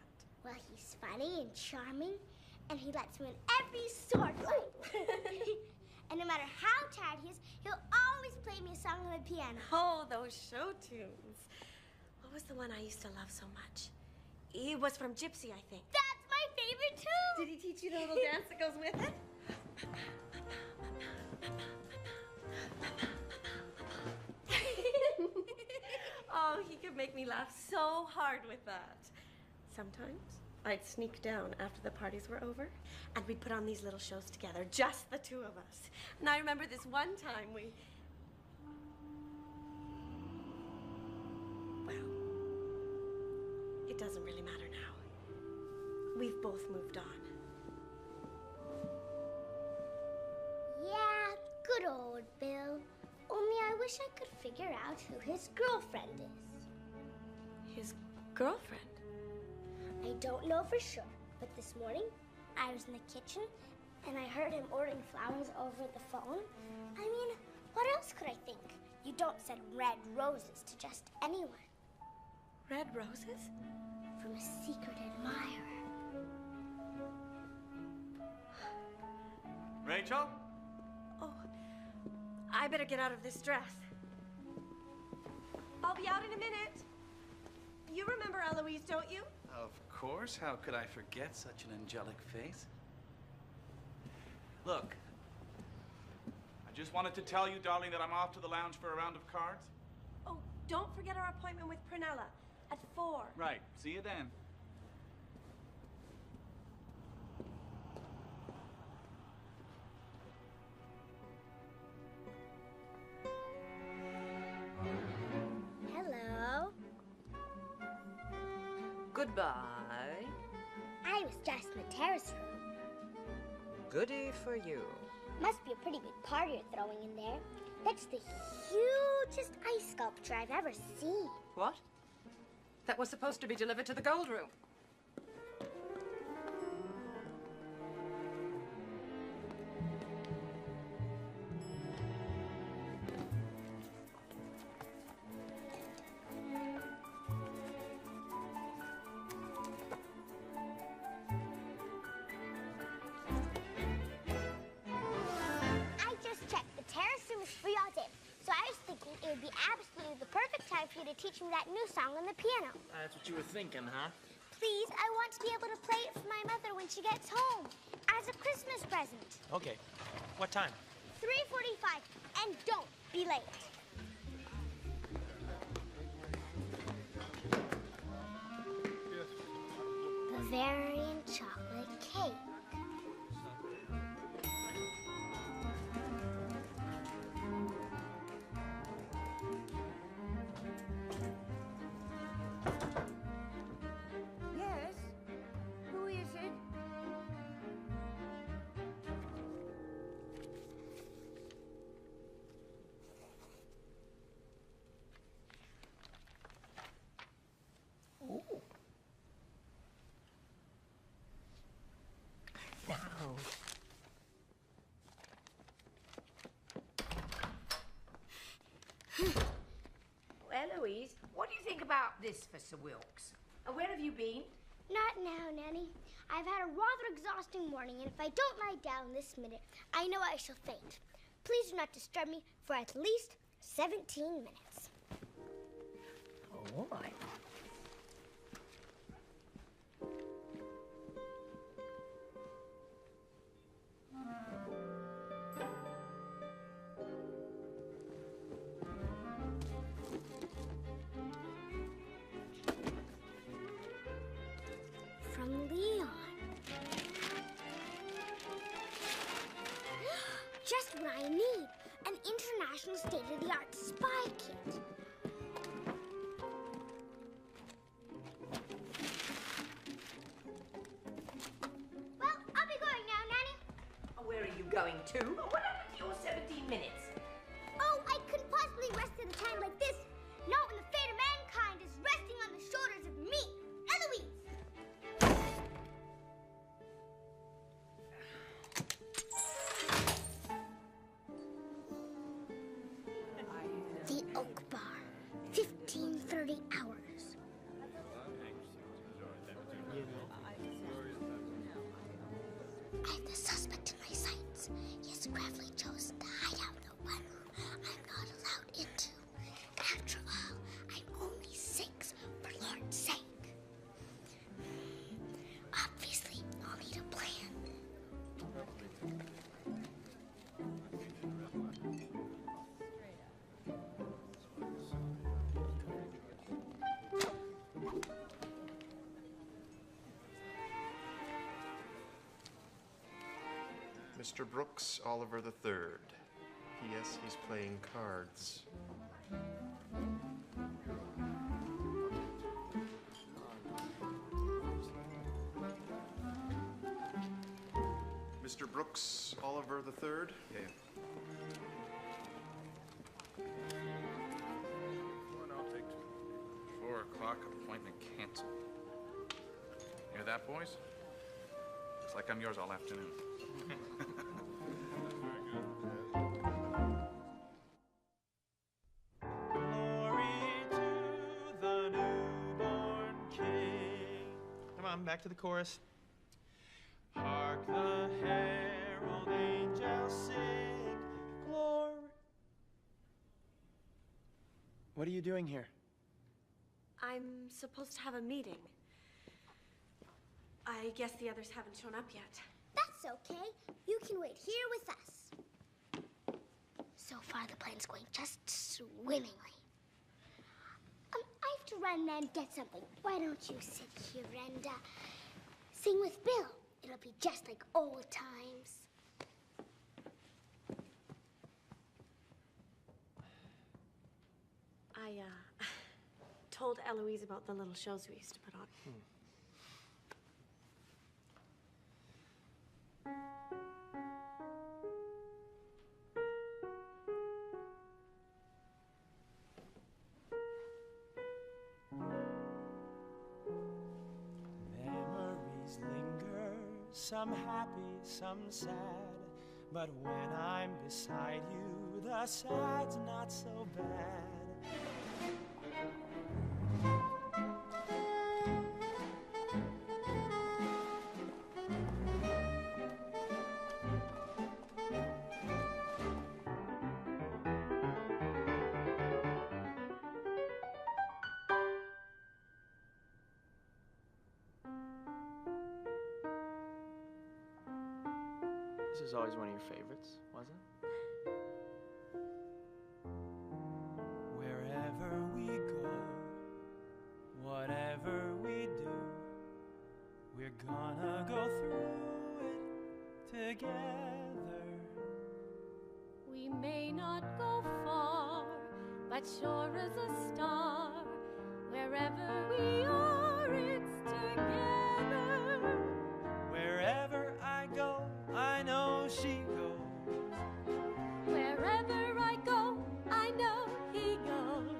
[SPEAKER 1] Well, he's funny and charming, and he lets me in every sword fight. And no matter how tired he is, he'll always play me a song on the piano.
[SPEAKER 13] Oh, those show tunes. What was the one I used to love so much? It was from Gypsy, I think.
[SPEAKER 1] That's my favorite too!
[SPEAKER 13] Did he teach you the little dance that goes with it? Oh, he could make me laugh so hard with that. Sometimes I'd sneak down after the parties were over, and we'd put on these little shows together, just the two of us. And I remember this one time well, it doesn't really matter now. We've both moved on.
[SPEAKER 1] Yeah, good old Bill. Only I wish I could figure out who his girlfriend is.
[SPEAKER 13] His girlfriend?
[SPEAKER 1] I don't know for sure, but this morning I was in the kitchen and I heard him ordering flowers over the phone. I mean, what else could I think? You don't send red roses to just anyone.
[SPEAKER 13] Red roses?
[SPEAKER 1] From a secret admirer.
[SPEAKER 2] Rachel?
[SPEAKER 13] Oh, I better get out of this dress. I'll be out in a minute. You remember Eloise, don't you?
[SPEAKER 2] Of course. How could I forget such an angelic face? Look, I just wanted to tell you, darling, that I'm off to the lounge for a round of cards.
[SPEAKER 13] Oh, don't forget our appointment with Prunella at 4.
[SPEAKER 2] Right. See you then.
[SPEAKER 1] Hello.
[SPEAKER 4] Goodbye.
[SPEAKER 1] I was just in the terrace room.
[SPEAKER 4] Goody for you.
[SPEAKER 1] Must be a pretty big party you're throwing in there. That's the hugest ice sculpture I've ever seen.
[SPEAKER 4] What? That was supposed to be delivered to the gold room.
[SPEAKER 1] I just checked. The terrace room is free all day. So I was thinking it would be absolutely the perfect time for you to teach me that new song on the piano.
[SPEAKER 6] That's what you were thinking, huh?
[SPEAKER 1] Please, I want to be able to play it for my mother when she gets home. As a Christmas present.
[SPEAKER 6] Okay. What time?
[SPEAKER 1] 3:45. And don't be late. Bavarian chocolate cake.
[SPEAKER 18] Yes? Who is it?
[SPEAKER 8] Ooh. Now. Eloise, what do you think about this for Sir Wilkes? Where have you been?
[SPEAKER 1] Not now, Nanny. I've had a rather exhausting morning, and if I don't lie down this minute, I know I shall faint. Please do not disturb me for at least 17 minutes.
[SPEAKER 8] All right.
[SPEAKER 1] From Leon. what I need. An international state-of-the-art spy kit. Well, I'll be going now, Nanny.
[SPEAKER 8] Where are you going to? What happened to your 17 minutes?
[SPEAKER 1] Oh, I couldn't possibly rest at a time like this. Not when the fate of mankind is resting on the shoulders of me, Eloise. The Oak Bar, 15:30 hours. I have the suspect in my sights. He has carefully chosen to hide out in the one room I'm not allowed into. After all, I'm only 6, for Lord's sake. Obviously, I'll need a plan.
[SPEAKER 3] Mr. Brooks, Oliver III. P.S. He's playing cards. Mr. Brooks, Oliver III.
[SPEAKER 2] Yeah. 4 o'clock appointment canceled. Hear that, boys? Looks like I'm yours all afternoon.
[SPEAKER 6] Come on, back to the chorus. Hark the herald angels sing, glory. What are you doing here?
[SPEAKER 13] I'm supposed to have a meeting. I guess the others haven't shown up yet.
[SPEAKER 1] That's okay. You can wait here with us. So far, the plan's going just swimmingly. I have to run and get something. Why don't you sit here and sing with Bill? It'll be just like old times.
[SPEAKER 13] I told Eloise about the little shows we used to put on.
[SPEAKER 6] Memories linger, some happy, some sad. But when I'm beside you, the sad's not so bad. This is always one of your favorites, was it? Wherever we go, whatever we do, we're gonna go through it together.
[SPEAKER 9] We may not go far, but sure as a star, wherever we are, it's together.
[SPEAKER 6] Wherever I go, I know she goes.
[SPEAKER 9] Wherever I go, I know he goes.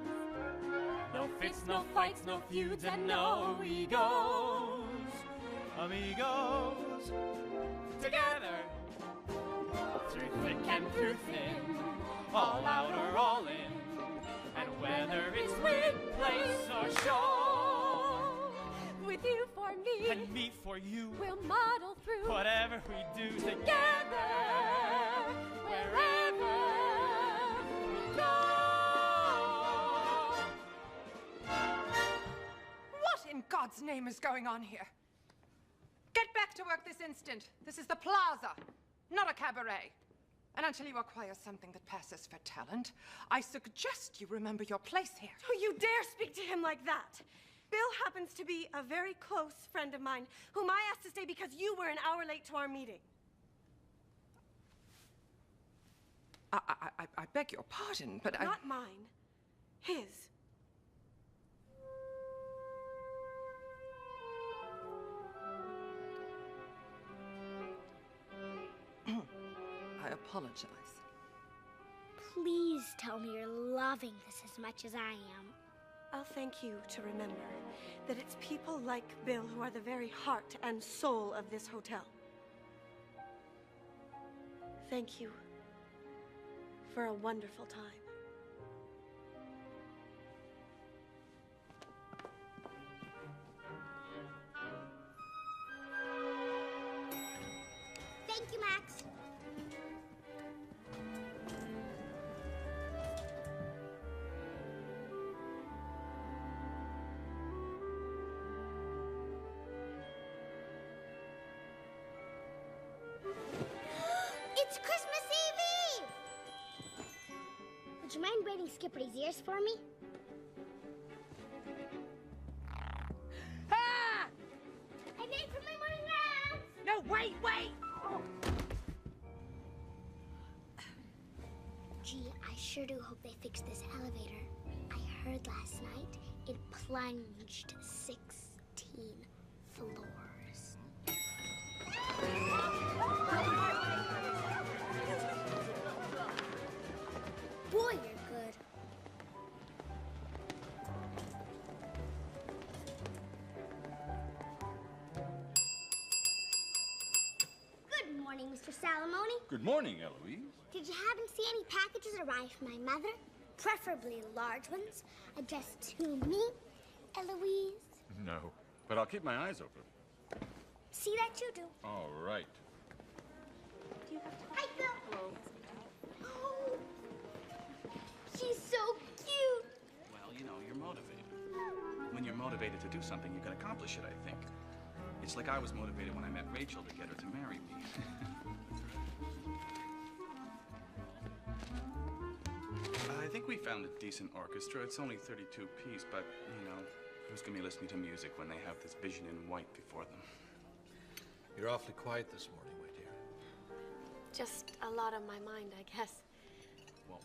[SPEAKER 6] No fits, no fights, no feuds, and no egos. Amigos, together, through thick and through thin, all out or all in, and whether it's wind, place, or shore,
[SPEAKER 9] with you for me,
[SPEAKER 6] and me for you,
[SPEAKER 9] we'll model through
[SPEAKER 6] whatever we do
[SPEAKER 9] together, wherever we go.
[SPEAKER 12] What in God's name is going on here? Get back to work this instant. This is the plaza, not a cabaret. And until you acquire something that passes for talent, I suggest you remember your place here.
[SPEAKER 13] Oh, you dare speak to him like that? Bill happens to be a very close friend of mine, whom I asked to stay because you were an hour late to our meeting.
[SPEAKER 4] I beg your pardon, but
[SPEAKER 13] Not mine. His.
[SPEAKER 4] I apologize.
[SPEAKER 1] Please tell me you're loving this as much as I am.
[SPEAKER 13] I'll thank you to remember that it's people like Bill who are the very heart and soul of this hotel. Thank you for a wonderful time.
[SPEAKER 1] Thank you, Max. It's Christmas Eve! Would you mind braiding Skippery's ears for me?
[SPEAKER 8] Ah!
[SPEAKER 1] I made for my morning rounds!
[SPEAKER 8] No, wait!
[SPEAKER 1] Gee, I sure do hope they fix this elevator. I heard last night it plunged 16 floors. Boy, you're good. Good morning, Mr. Salamone.
[SPEAKER 5] Good morning, Eloise.
[SPEAKER 1] Did you happen to see any packages arrive from my mother? Preferably large ones, addressed to me, Eloise.
[SPEAKER 5] No, but I'll keep my eyes open.
[SPEAKER 1] See that you do.
[SPEAKER 5] All right.
[SPEAKER 1] Do you have to... Hi, Bill. Oh, she's so cute.
[SPEAKER 2] Well, you know, you're motivated. When you're motivated to do something, you can accomplish it, I think. It's like I was motivated when I met Rachel to get her to marry me. I think we found a decent orchestra. It's only 32 piece, but, you know, who's going to be listening to music when they have this vision in white before them?
[SPEAKER 7] You're awfully quiet this morning, my dear.
[SPEAKER 13] Just a lot on my mind, I guess.
[SPEAKER 2] Well,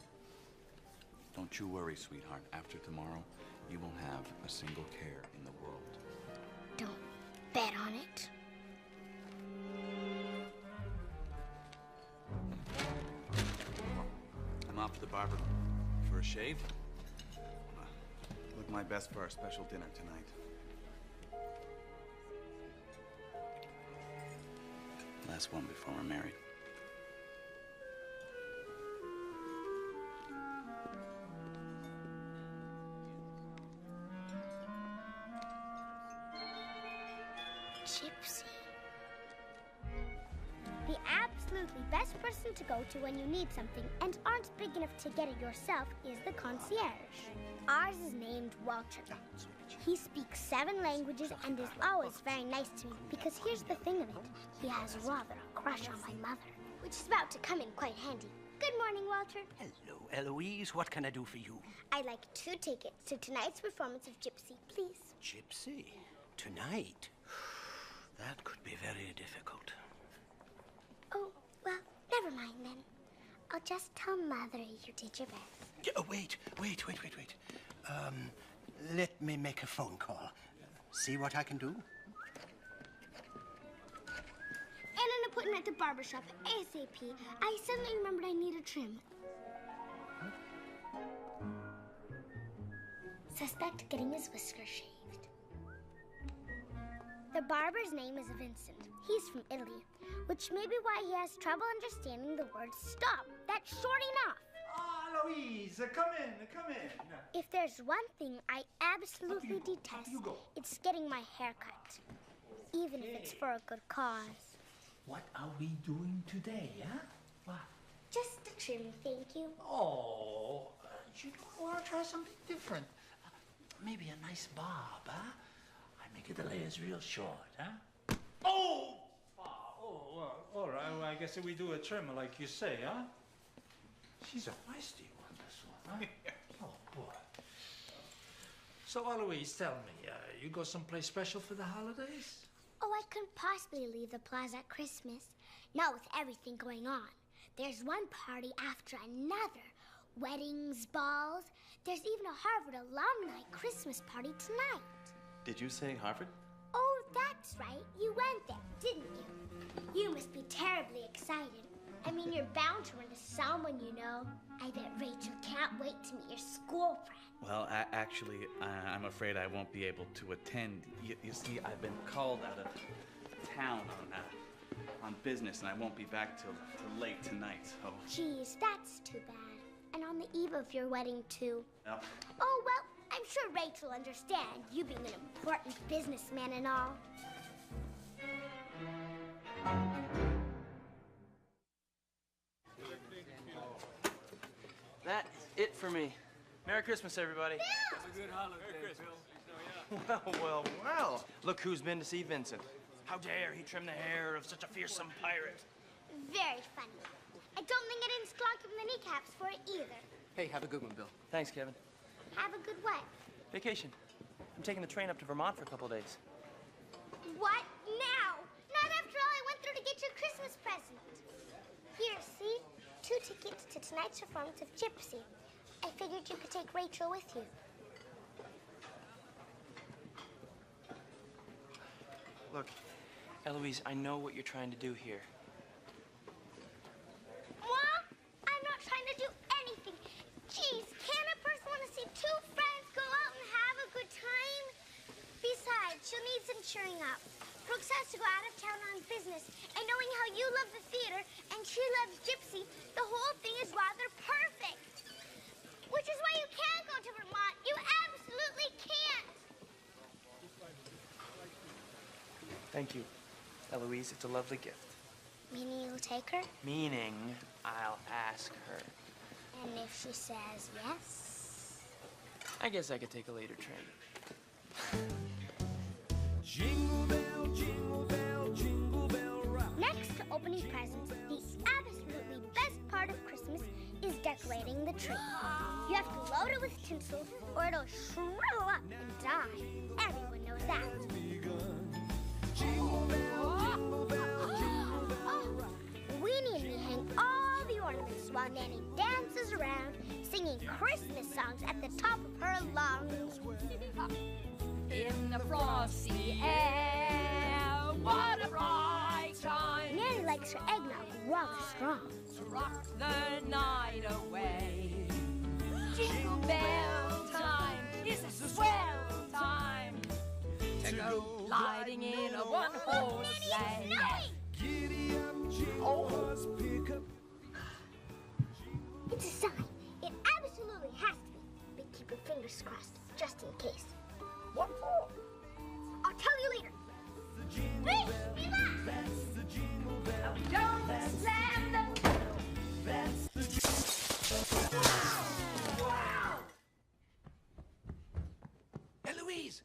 [SPEAKER 2] don't you worry, sweetheart. After tomorrow, you won't have a single care in the world.
[SPEAKER 1] Don't bet on it.
[SPEAKER 2] I'm off to the barber for a shave. Look my best for our special dinner tonight. Last one before we're married.
[SPEAKER 1] Gypsy. The absolutely best person to go to when you need something and aren't big enough to get it yourself is the concierge. Ours is named Walter. He speaks 7 languages and is always very nice to me because here's the thing of it. He has rather a crush on my mother, which is about to come in quite handy. Good morning, Walter.
[SPEAKER 16] Hello, Eloise. What can I do for you?
[SPEAKER 1] I'd like 2 tickets to tonight's performance of Gypsy, please.
[SPEAKER 16] Gypsy? Tonight? That could be very difficult.
[SPEAKER 1] Oh, well, never mind then. I'll just tell Mother you did your best.
[SPEAKER 16] Oh, wait. Let me make a phone call. See what I can do.
[SPEAKER 1] And an appointment at the barber shop ASAP. I suddenly remembered I need a trim. Suspect getting his whiskers shaved. The barber's name is Vincent. He's from Italy, which may be why he has trouble understanding the word stop. That's short enough.
[SPEAKER 6] Eloise, come in.
[SPEAKER 1] If there's one thing I absolutely detest, it's getting my hair cut. Even if it's for a good cause.
[SPEAKER 14] What are we doing today, huh? What?
[SPEAKER 1] Just a trim, thank you.
[SPEAKER 14] Oh, you don't want to try something different. Maybe a nice bob, huh? I make it the layers real short, huh? Oh!
[SPEAKER 6] Well, all right. Well, I guess we do a trim like you say, huh?
[SPEAKER 14] She's a feisty one, this one, huh? Oh, boy.
[SPEAKER 6] So, Eloise, tell me, you go someplace special for the holidays?
[SPEAKER 1] Oh, I couldn't possibly leave the plaza at Christmas. Not with everything going on. There's one party after another. Weddings, balls. There's even a Harvard alumni Christmas party tonight.
[SPEAKER 15] Did you say Harvard?
[SPEAKER 1] Oh, that's right. You went there, didn't you? You must be terribly excited. I mean, you're bound to run into someone you know. I bet Rachel can't wait to meet your school friend.
[SPEAKER 2] Well, actually, I'm afraid I won't be able to attend. You see, I've been called out of town on business, and I won't be back till late tonight, so...
[SPEAKER 1] Geez, that's too bad. And on the eve of your wedding, too.
[SPEAKER 2] Well...
[SPEAKER 1] Oh, well, I'm sure Rachel will understand, you being an important businessman and all.
[SPEAKER 17] That's it for me. Merry Christmas, everybody.
[SPEAKER 1] Bill!
[SPEAKER 17] Have a good holiday, Bill. Well. Look who's been to see Vincent. How dare he trim the hair of such a fearsome pirate?
[SPEAKER 1] Very funny. I don't think I didn't clock him the kneecaps for it either.
[SPEAKER 17] Hey, have a good one, Bill. Thanks, Kevin.
[SPEAKER 1] Have a good what?
[SPEAKER 17] Vacation. I'm taking the train up to Vermont for a couple of days.
[SPEAKER 1] What now? Not after all I went through to get your Christmas present. Here, see? 2 tickets to tonight's performance of Gypsy. I figured you could take Rachel with you.
[SPEAKER 17] Look, Eloise, I know what you're trying to do here.
[SPEAKER 1] Moi? I'm not trying to do anything. Geez, can't a person want to see 2 friends go out and have a good time? Besides, she'll need some cheering up. Brooks has to go out of town on business, and knowing how you love the theater and she loves Gypsy, the whole thing is rather perfect. Which is why you can't go to Vermont. You absolutely can't.
[SPEAKER 17] Thank you, Eloise. It's a lovely gift.
[SPEAKER 1] Meaning you'll take her?
[SPEAKER 17] Meaning I'll ask her.
[SPEAKER 1] And if she says yes?
[SPEAKER 17] I guess I could take a later train.
[SPEAKER 6] Jingle bell, jingle bell rock.
[SPEAKER 1] Next to opening presents, the absolutely best part of Christmas is decorating the tree. You have to load it with tinsel or it'll shrivel up and die. Everyone knows that.
[SPEAKER 6] Jingle bell, jingle bell, jingle bell rock.
[SPEAKER 1] Weenie and me hang all the ornaments while Nanny dances around, singing Christmas songs at the top of her lungs.
[SPEAKER 9] In the frosty air, what a bright time.
[SPEAKER 1] Nanny likes her eggnog rather strong.
[SPEAKER 9] To rock the night away. Jingle bell time is a swell time to go gliding in a one-horse sleigh.
[SPEAKER 6] Giddy up, jingles, pick up.
[SPEAKER 1] It's a sign. It absolutely has to be. But keep your fingers crossed, just in case. What for? I'll tell you later. Wait, relax.
[SPEAKER 6] That's the jingle bell.
[SPEAKER 9] Don't slam the...
[SPEAKER 6] That's the
[SPEAKER 14] Wow! Eloise!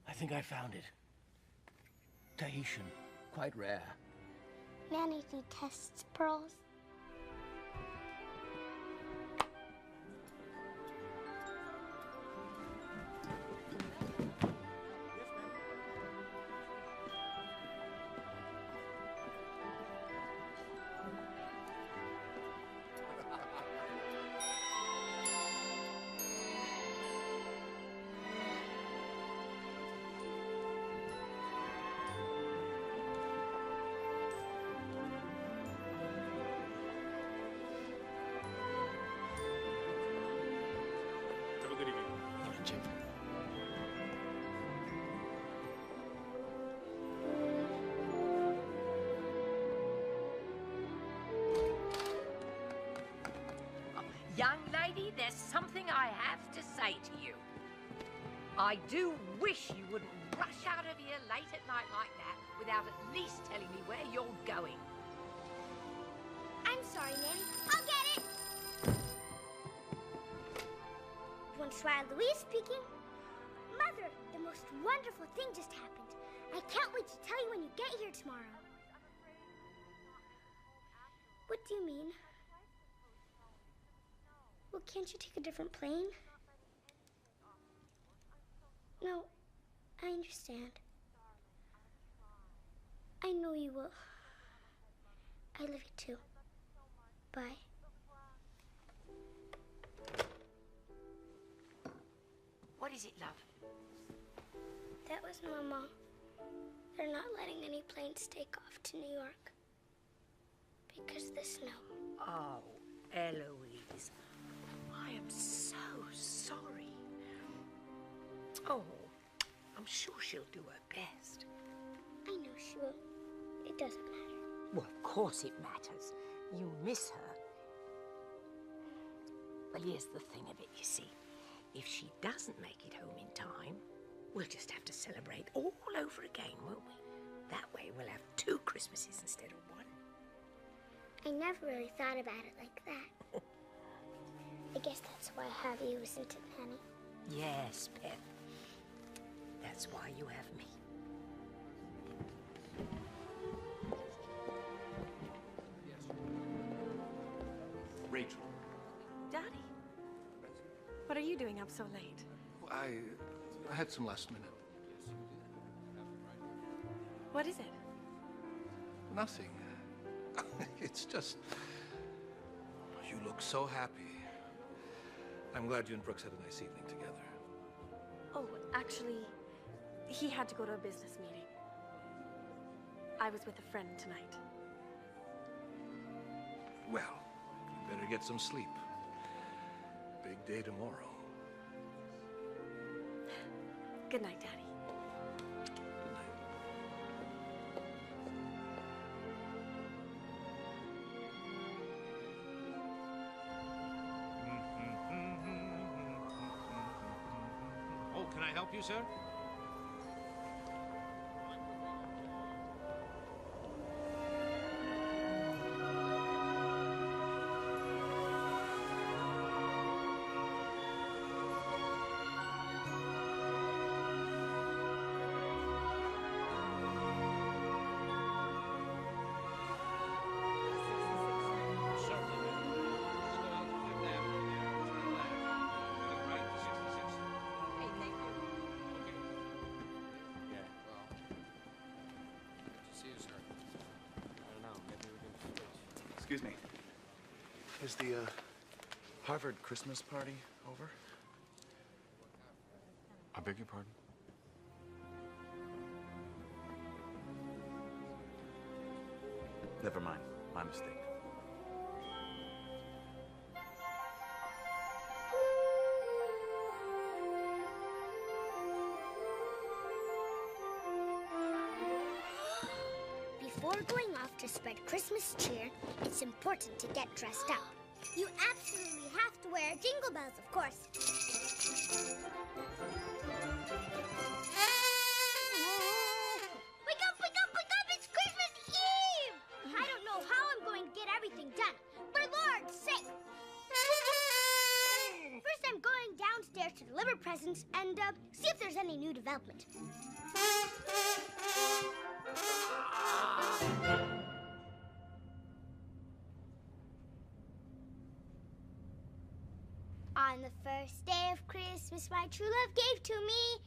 [SPEAKER 14] I think I found it. Tahitian, quite rare.
[SPEAKER 1] Nanny detests pearls.
[SPEAKER 15] Have a good evening.
[SPEAKER 17] Chip.
[SPEAKER 8] Young lady, there's something I have to say to you. I do wish you wouldn't rush out of here late at night like that without at least telling me where you're going.
[SPEAKER 1] I'm sorry, Nanny. I'll get it. Bonsoir, Louise speaking. Mother, the most wonderful thing just happened. I can't wait to tell you when you get here tomorrow. What do you mean? Well, can't you take a different plane? No, I understand. I know you will. I love you too. Bye.
[SPEAKER 8] What is it, love?
[SPEAKER 1] That was Mama. They're not letting any planes take off to New York because of the snow.
[SPEAKER 8] Oh, Eloise, I am so sorry. Oh, I'm sure she'll do her best.
[SPEAKER 1] I know she will. It doesn't matter.
[SPEAKER 8] Well, of course it matters. You miss her. Well, here's the thing of it, you see. If she doesn't make it home in time, we'll just have to celebrate all over again, won't we? That way we'll have 2 Christmases instead of 1.
[SPEAKER 1] I never really thought about it like that. I guess that's why I have you, isn't it, Honey?
[SPEAKER 8] Yes, Beth. That's why you have me.
[SPEAKER 7] Rachel.
[SPEAKER 12] Daddy, what are you doing up so late?
[SPEAKER 7] I had some last minute.
[SPEAKER 12] What is it?
[SPEAKER 7] Nothing. It's just... You look so happy. I'm glad you and Brooks had a nice evening together.
[SPEAKER 12] Oh, actually, he had to go to a business meeting. I was with a friend tonight.
[SPEAKER 7] Well, you better get some sleep. Big day tomorrow.
[SPEAKER 12] Good night, Daddy.
[SPEAKER 7] Good night.
[SPEAKER 10] Oh, can I help you, sir?
[SPEAKER 2] Excuse me. Is the Harvard Christmas party over?
[SPEAKER 5] I beg your pardon?
[SPEAKER 2] Never mind. My mistake.
[SPEAKER 1] Before going off to spread Christmas cheer, it's important to get dressed up. You absolutely have to wear jingle bells, of course. Wake up, wake up, wake up! It's Christmas Eve! I don't know how I'm going to get everything done. For Lord's sake! First, I'm going downstairs to deliver presents and see if there's any new development. On the first day of Christmas, my true love gave to me,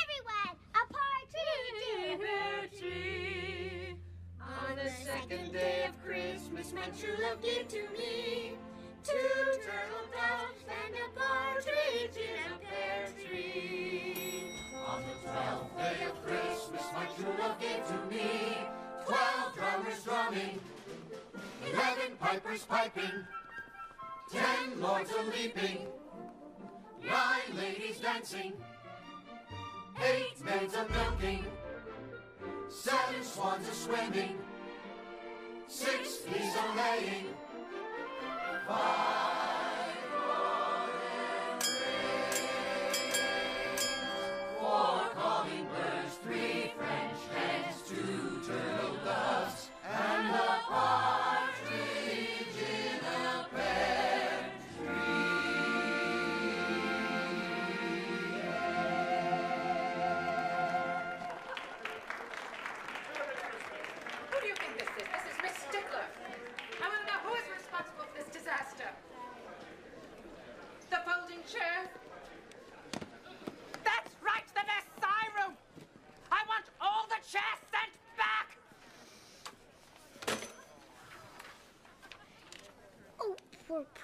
[SPEAKER 1] everyone, a partridge in a pear tree. On the second day of Christmas, my true love gave to me 2 turtle doves and a partridge in a pear tree. On the 12th day of Christmas, my true love gave to me 12 drummers drumming, 11 pipers piping, 10 lords a-leaping, 9 ladies dancing, 8 maids a-milking, 7 swans a-swimming, 6 geese a-laying, 5 golden rings, 4 calling birds, 3 French hens, 2 turtle doves, and a partridge in a pear tree.
[SPEAKER 4] Who do you think this is? This is Miss Stickler. I want to know who is responsible for this disaster.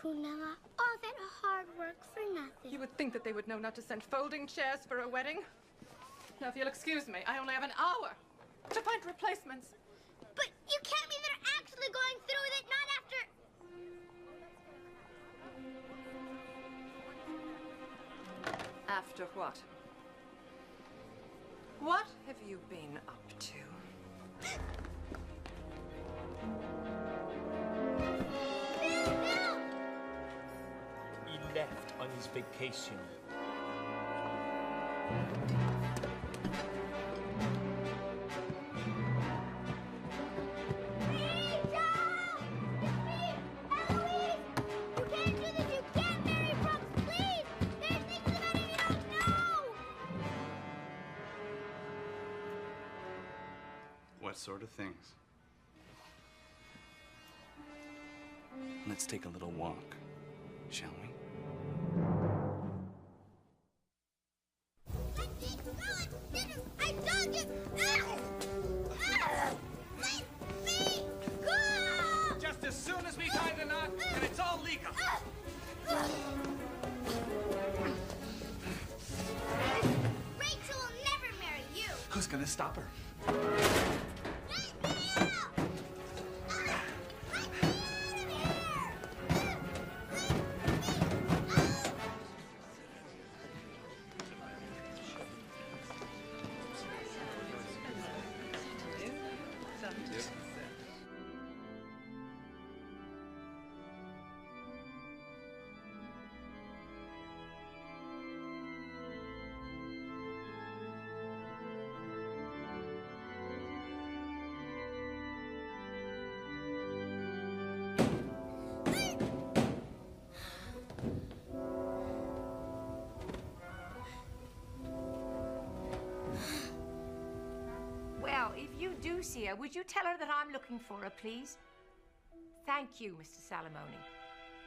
[SPEAKER 1] Punella, all that hard work for nothing.
[SPEAKER 12] You would think that they would know not to send folding chairs for a wedding. Now, if you'll excuse me, I only have an hour to find replacements.
[SPEAKER 1] But you can't mean they're actually going through with it, not after...
[SPEAKER 12] After what? What have you been up to?
[SPEAKER 11] He left on his vacation.
[SPEAKER 2] What sort of things? Let's take a little walk, shall we?
[SPEAKER 1] I told you!
[SPEAKER 2] Just as soon as we tie the knot, and it's all legal.
[SPEAKER 1] Rachel will never marry you.
[SPEAKER 2] Who's gonna stop her?
[SPEAKER 8] Well, if you do see her, would you tell her that I'm looking for her, please? Thank you, Mr. Salamoni.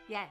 [SPEAKER 8] Yes.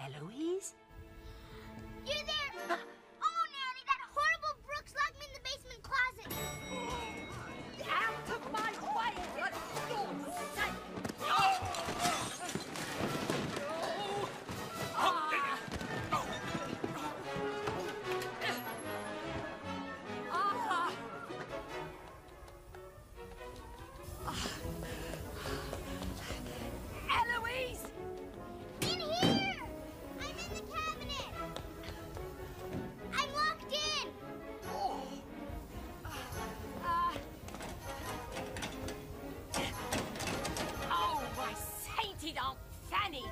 [SPEAKER 8] Eloise?
[SPEAKER 1] You're there! Oh, Nanny, that horrible Brooks locked me in the basement closet.
[SPEAKER 8] Out of my way, for God's sake! Eloise!
[SPEAKER 1] In here! I'm in the cabinet! I'm locked in!
[SPEAKER 8] Oh, my sainted Aunt Fanny!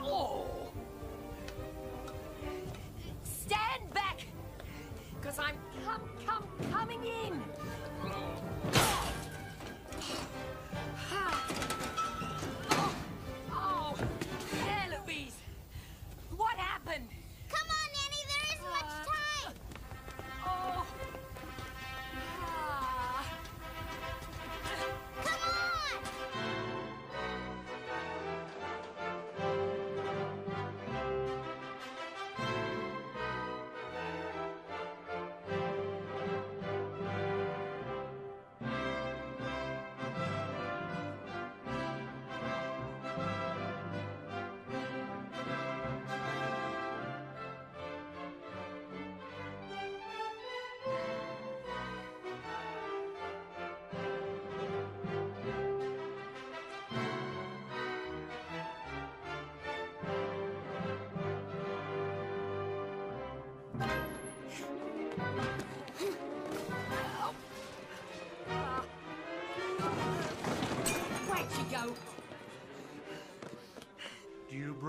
[SPEAKER 8] Oh. Stand back! Because I'm coming in! Oh, Eloise! What happened?
[SPEAKER 1] Come on, Nanny, there isn't much time!
[SPEAKER 8] Oh!
[SPEAKER 1] Come on!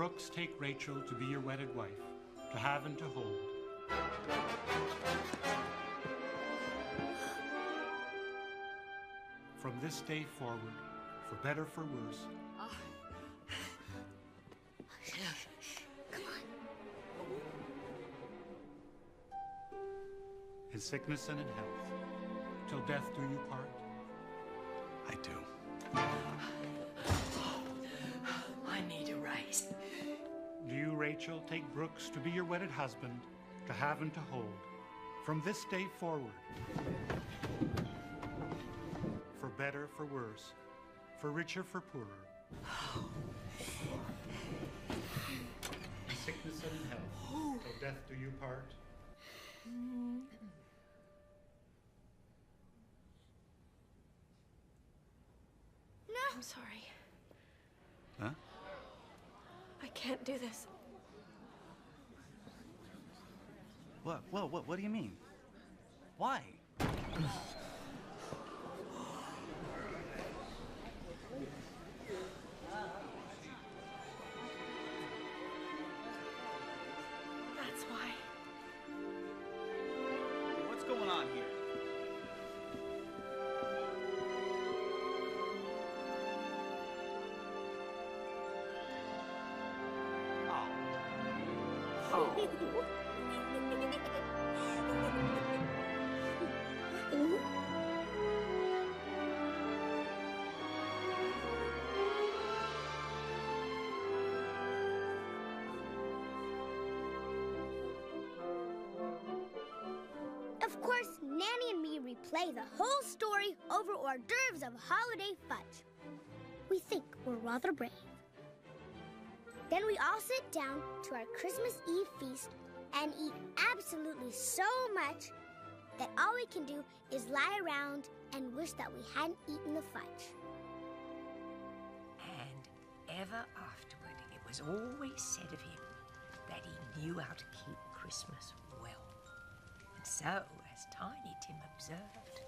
[SPEAKER 19] Brooks take Rachel to be your wedded wife, to have and to hold? From this day forward, for better, for worse,
[SPEAKER 1] Come on.
[SPEAKER 19] in sickness and in health, till death do you part?
[SPEAKER 2] I do.
[SPEAKER 8] I need a raise.
[SPEAKER 19] Do you, Rachel, take Brooks to be your wedded husband, to have and to hold, from this day forward, for better, for worse, for richer, for poorer, in sickness and in health, till death do you part?
[SPEAKER 13] No. I'm sorry.
[SPEAKER 2] Huh?
[SPEAKER 13] I can't do this.
[SPEAKER 2] What do you mean? Why?
[SPEAKER 13] That's why.
[SPEAKER 2] What's going on here?
[SPEAKER 1] Of course, Nanny and me replay the whole story over hors d'oeuvres of holiday fudge. We think we're rather brave. Then we all sit down to our Christmas Eve feast and eat absolutely so much that all we can do is lie around and wish that we hadn't eaten the fudge.
[SPEAKER 8] And ever afterward, it was always said of him that he knew how to keep Christmas well. And so, as Tiny Tim observed,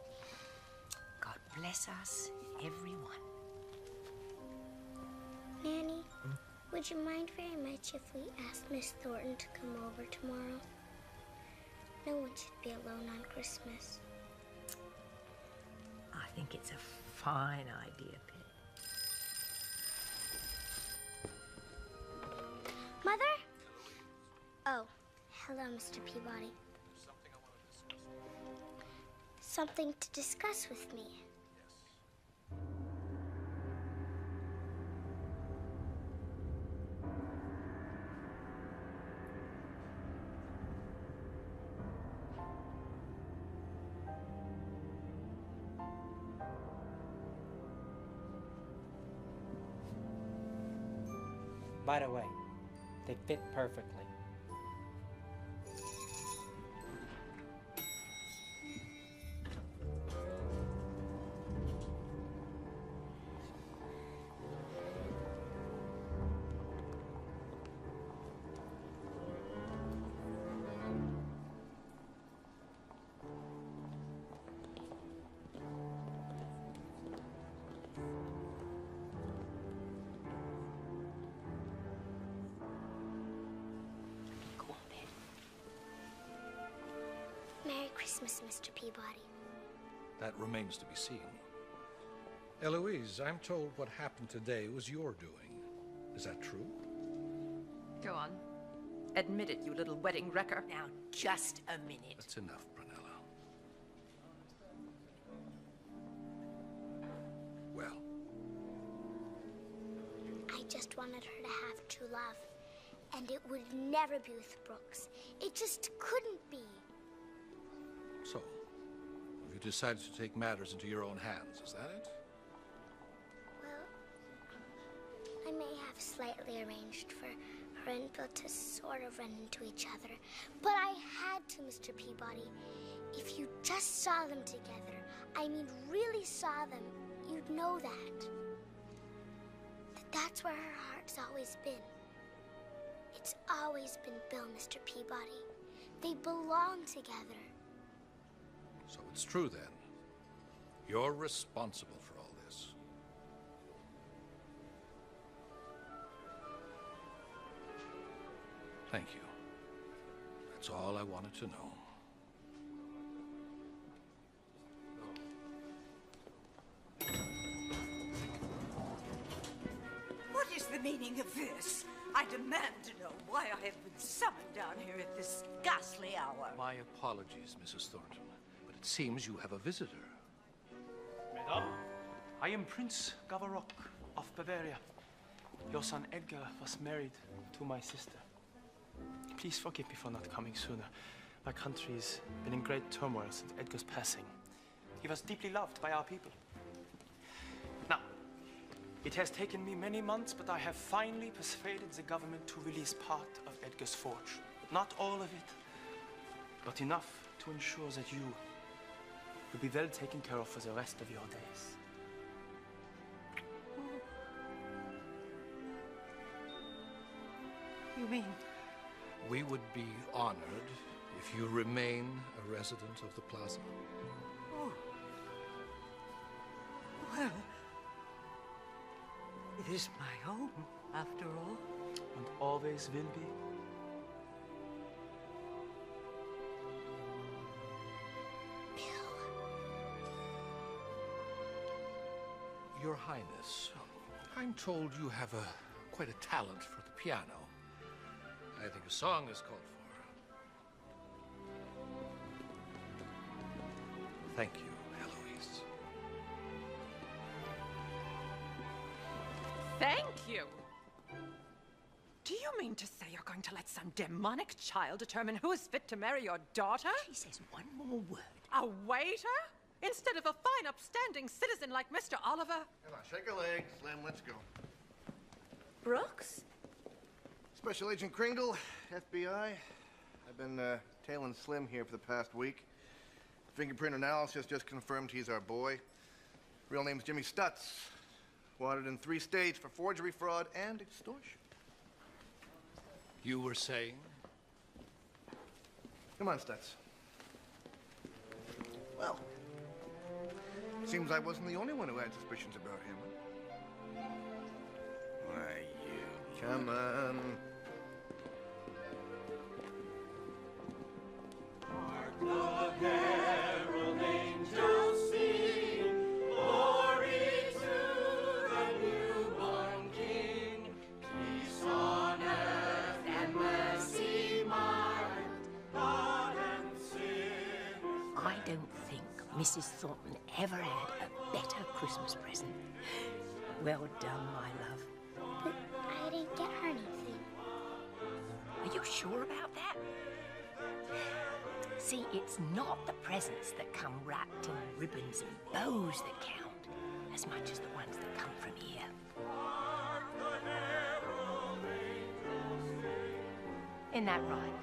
[SPEAKER 8] God bless us, everyone.
[SPEAKER 1] Nanny, would you mind very much if we asked Miss Thornton to come over tomorrow? No one should be alone on Christmas.
[SPEAKER 8] I think it's a fine idea, Pip.
[SPEAKER 1] Mother? Oh, hello, Mr. Peabody. Something to discuss with me.
[SPEAKER 21] By the way, they fit perfectly. Merry Christmas, Mr. Peabody.
[SPEAKER 7] That remains to be seen. Eloise, I'm told what happened today was your doing. Is that true?
[SPEAKER 4] Go on. Admit it, you little wedding wrecker.
[SPEAKER 8] Now, just a minute.
[SPEAKER 7] That's enough, Brunella. Well?
[SPEAKER 1] I just wanted her to have true love. And it would never be with Brooks. It just couldn't be.
[SPEAKER 7] So, you decided to take matters into your own hands, is that it?
[SPEAKER 1] Well, I may have slightly arranged for her and Bill to sort of run into each other. But I had to, Mr. Peabody. If you just saw them together, I mean really saw them, you'd know that. That's where her heart's always been. It's always been Bill, Mr. Peabody. They belong together.
[SPEAKER 7] So it's true then. You're responsible for all this. Thank you. That's all I wanted to know.
[SPEAKER 18] What is the meaning of this? I demand to know why I have been summoned down here at this ghastly hour.
[SPEAKER 7] My apologies, Mrs. Thornton, but it seems you have a visitor.
[SPEAKER 17] Madame, I am Prince Gavarok of Bavaria. Your son Edgar was married to my sister. Please forgive me for not coming sooner. My country's been in great turmoil since Edgar's passing. He was deeply loved by our people. Now, it has taken me many months, but I have finally persuaded the government to release part of Edgar's fortune. Not all of it, but enough to ensure that you will be well taken care of for the rest of your days.
[SPEAKER 18] You mean?
[SPEAKER 7] We would be honored if you remain a resident of the plaza.
[SPEAKER 18] Oh. Well, it is my home, after all.
[SPEAKER 17] And always will be.
[SPEAKER 7] Your Highness, I'm told you have quite a talent for the piano. I think a song is called for. Thank you, Eloise.
[SPEAKER 4] Thank you. Do you mean to say you're going to let some demonic child determine who is fit to marry your daughter?
[SPEAKER 8] She says one more word.
[SPEAKER 4] A waiter? Instead of a fine, upstanding citizen like Mr. Oliver?
[SPEAKER 3] Come on, shake a leg. Slim, let's go.
[SPEAKER 13] Brooks?
[SPEAKER 3] Special Agent Kringle, FBI. I've been tailing Slim here for the past week. Fingerprint analysis just confirmed he's our boy. Real name's Jimmy Stutz. Wanted in 3 states for forgery, fraud, and extortion.
[SPEAKER 7] You were saying?
[SPEAKER 3] Come on, Stutz. Well, seems I wasn't the only one who had suspicions about him.
[SPEAKER 15] Why, you...
[SPEAKER 3] Come on.
[SPEAKER 6] Hark the herald angels sing, glory to the newborn King. Peace on earth and mercy mild, God and sin.
[SPEAKER 8] I don't think Mrs. Thornton ever had a better Christmas present. Well done, my love.
[SPEAKER 21] But I didn't get her anything.
[SPEAKER 8] Are you sure about that? See, it's not the presents that come wrapped in ribbons and bows that count, as much as the ones that come from here. Isn't that right?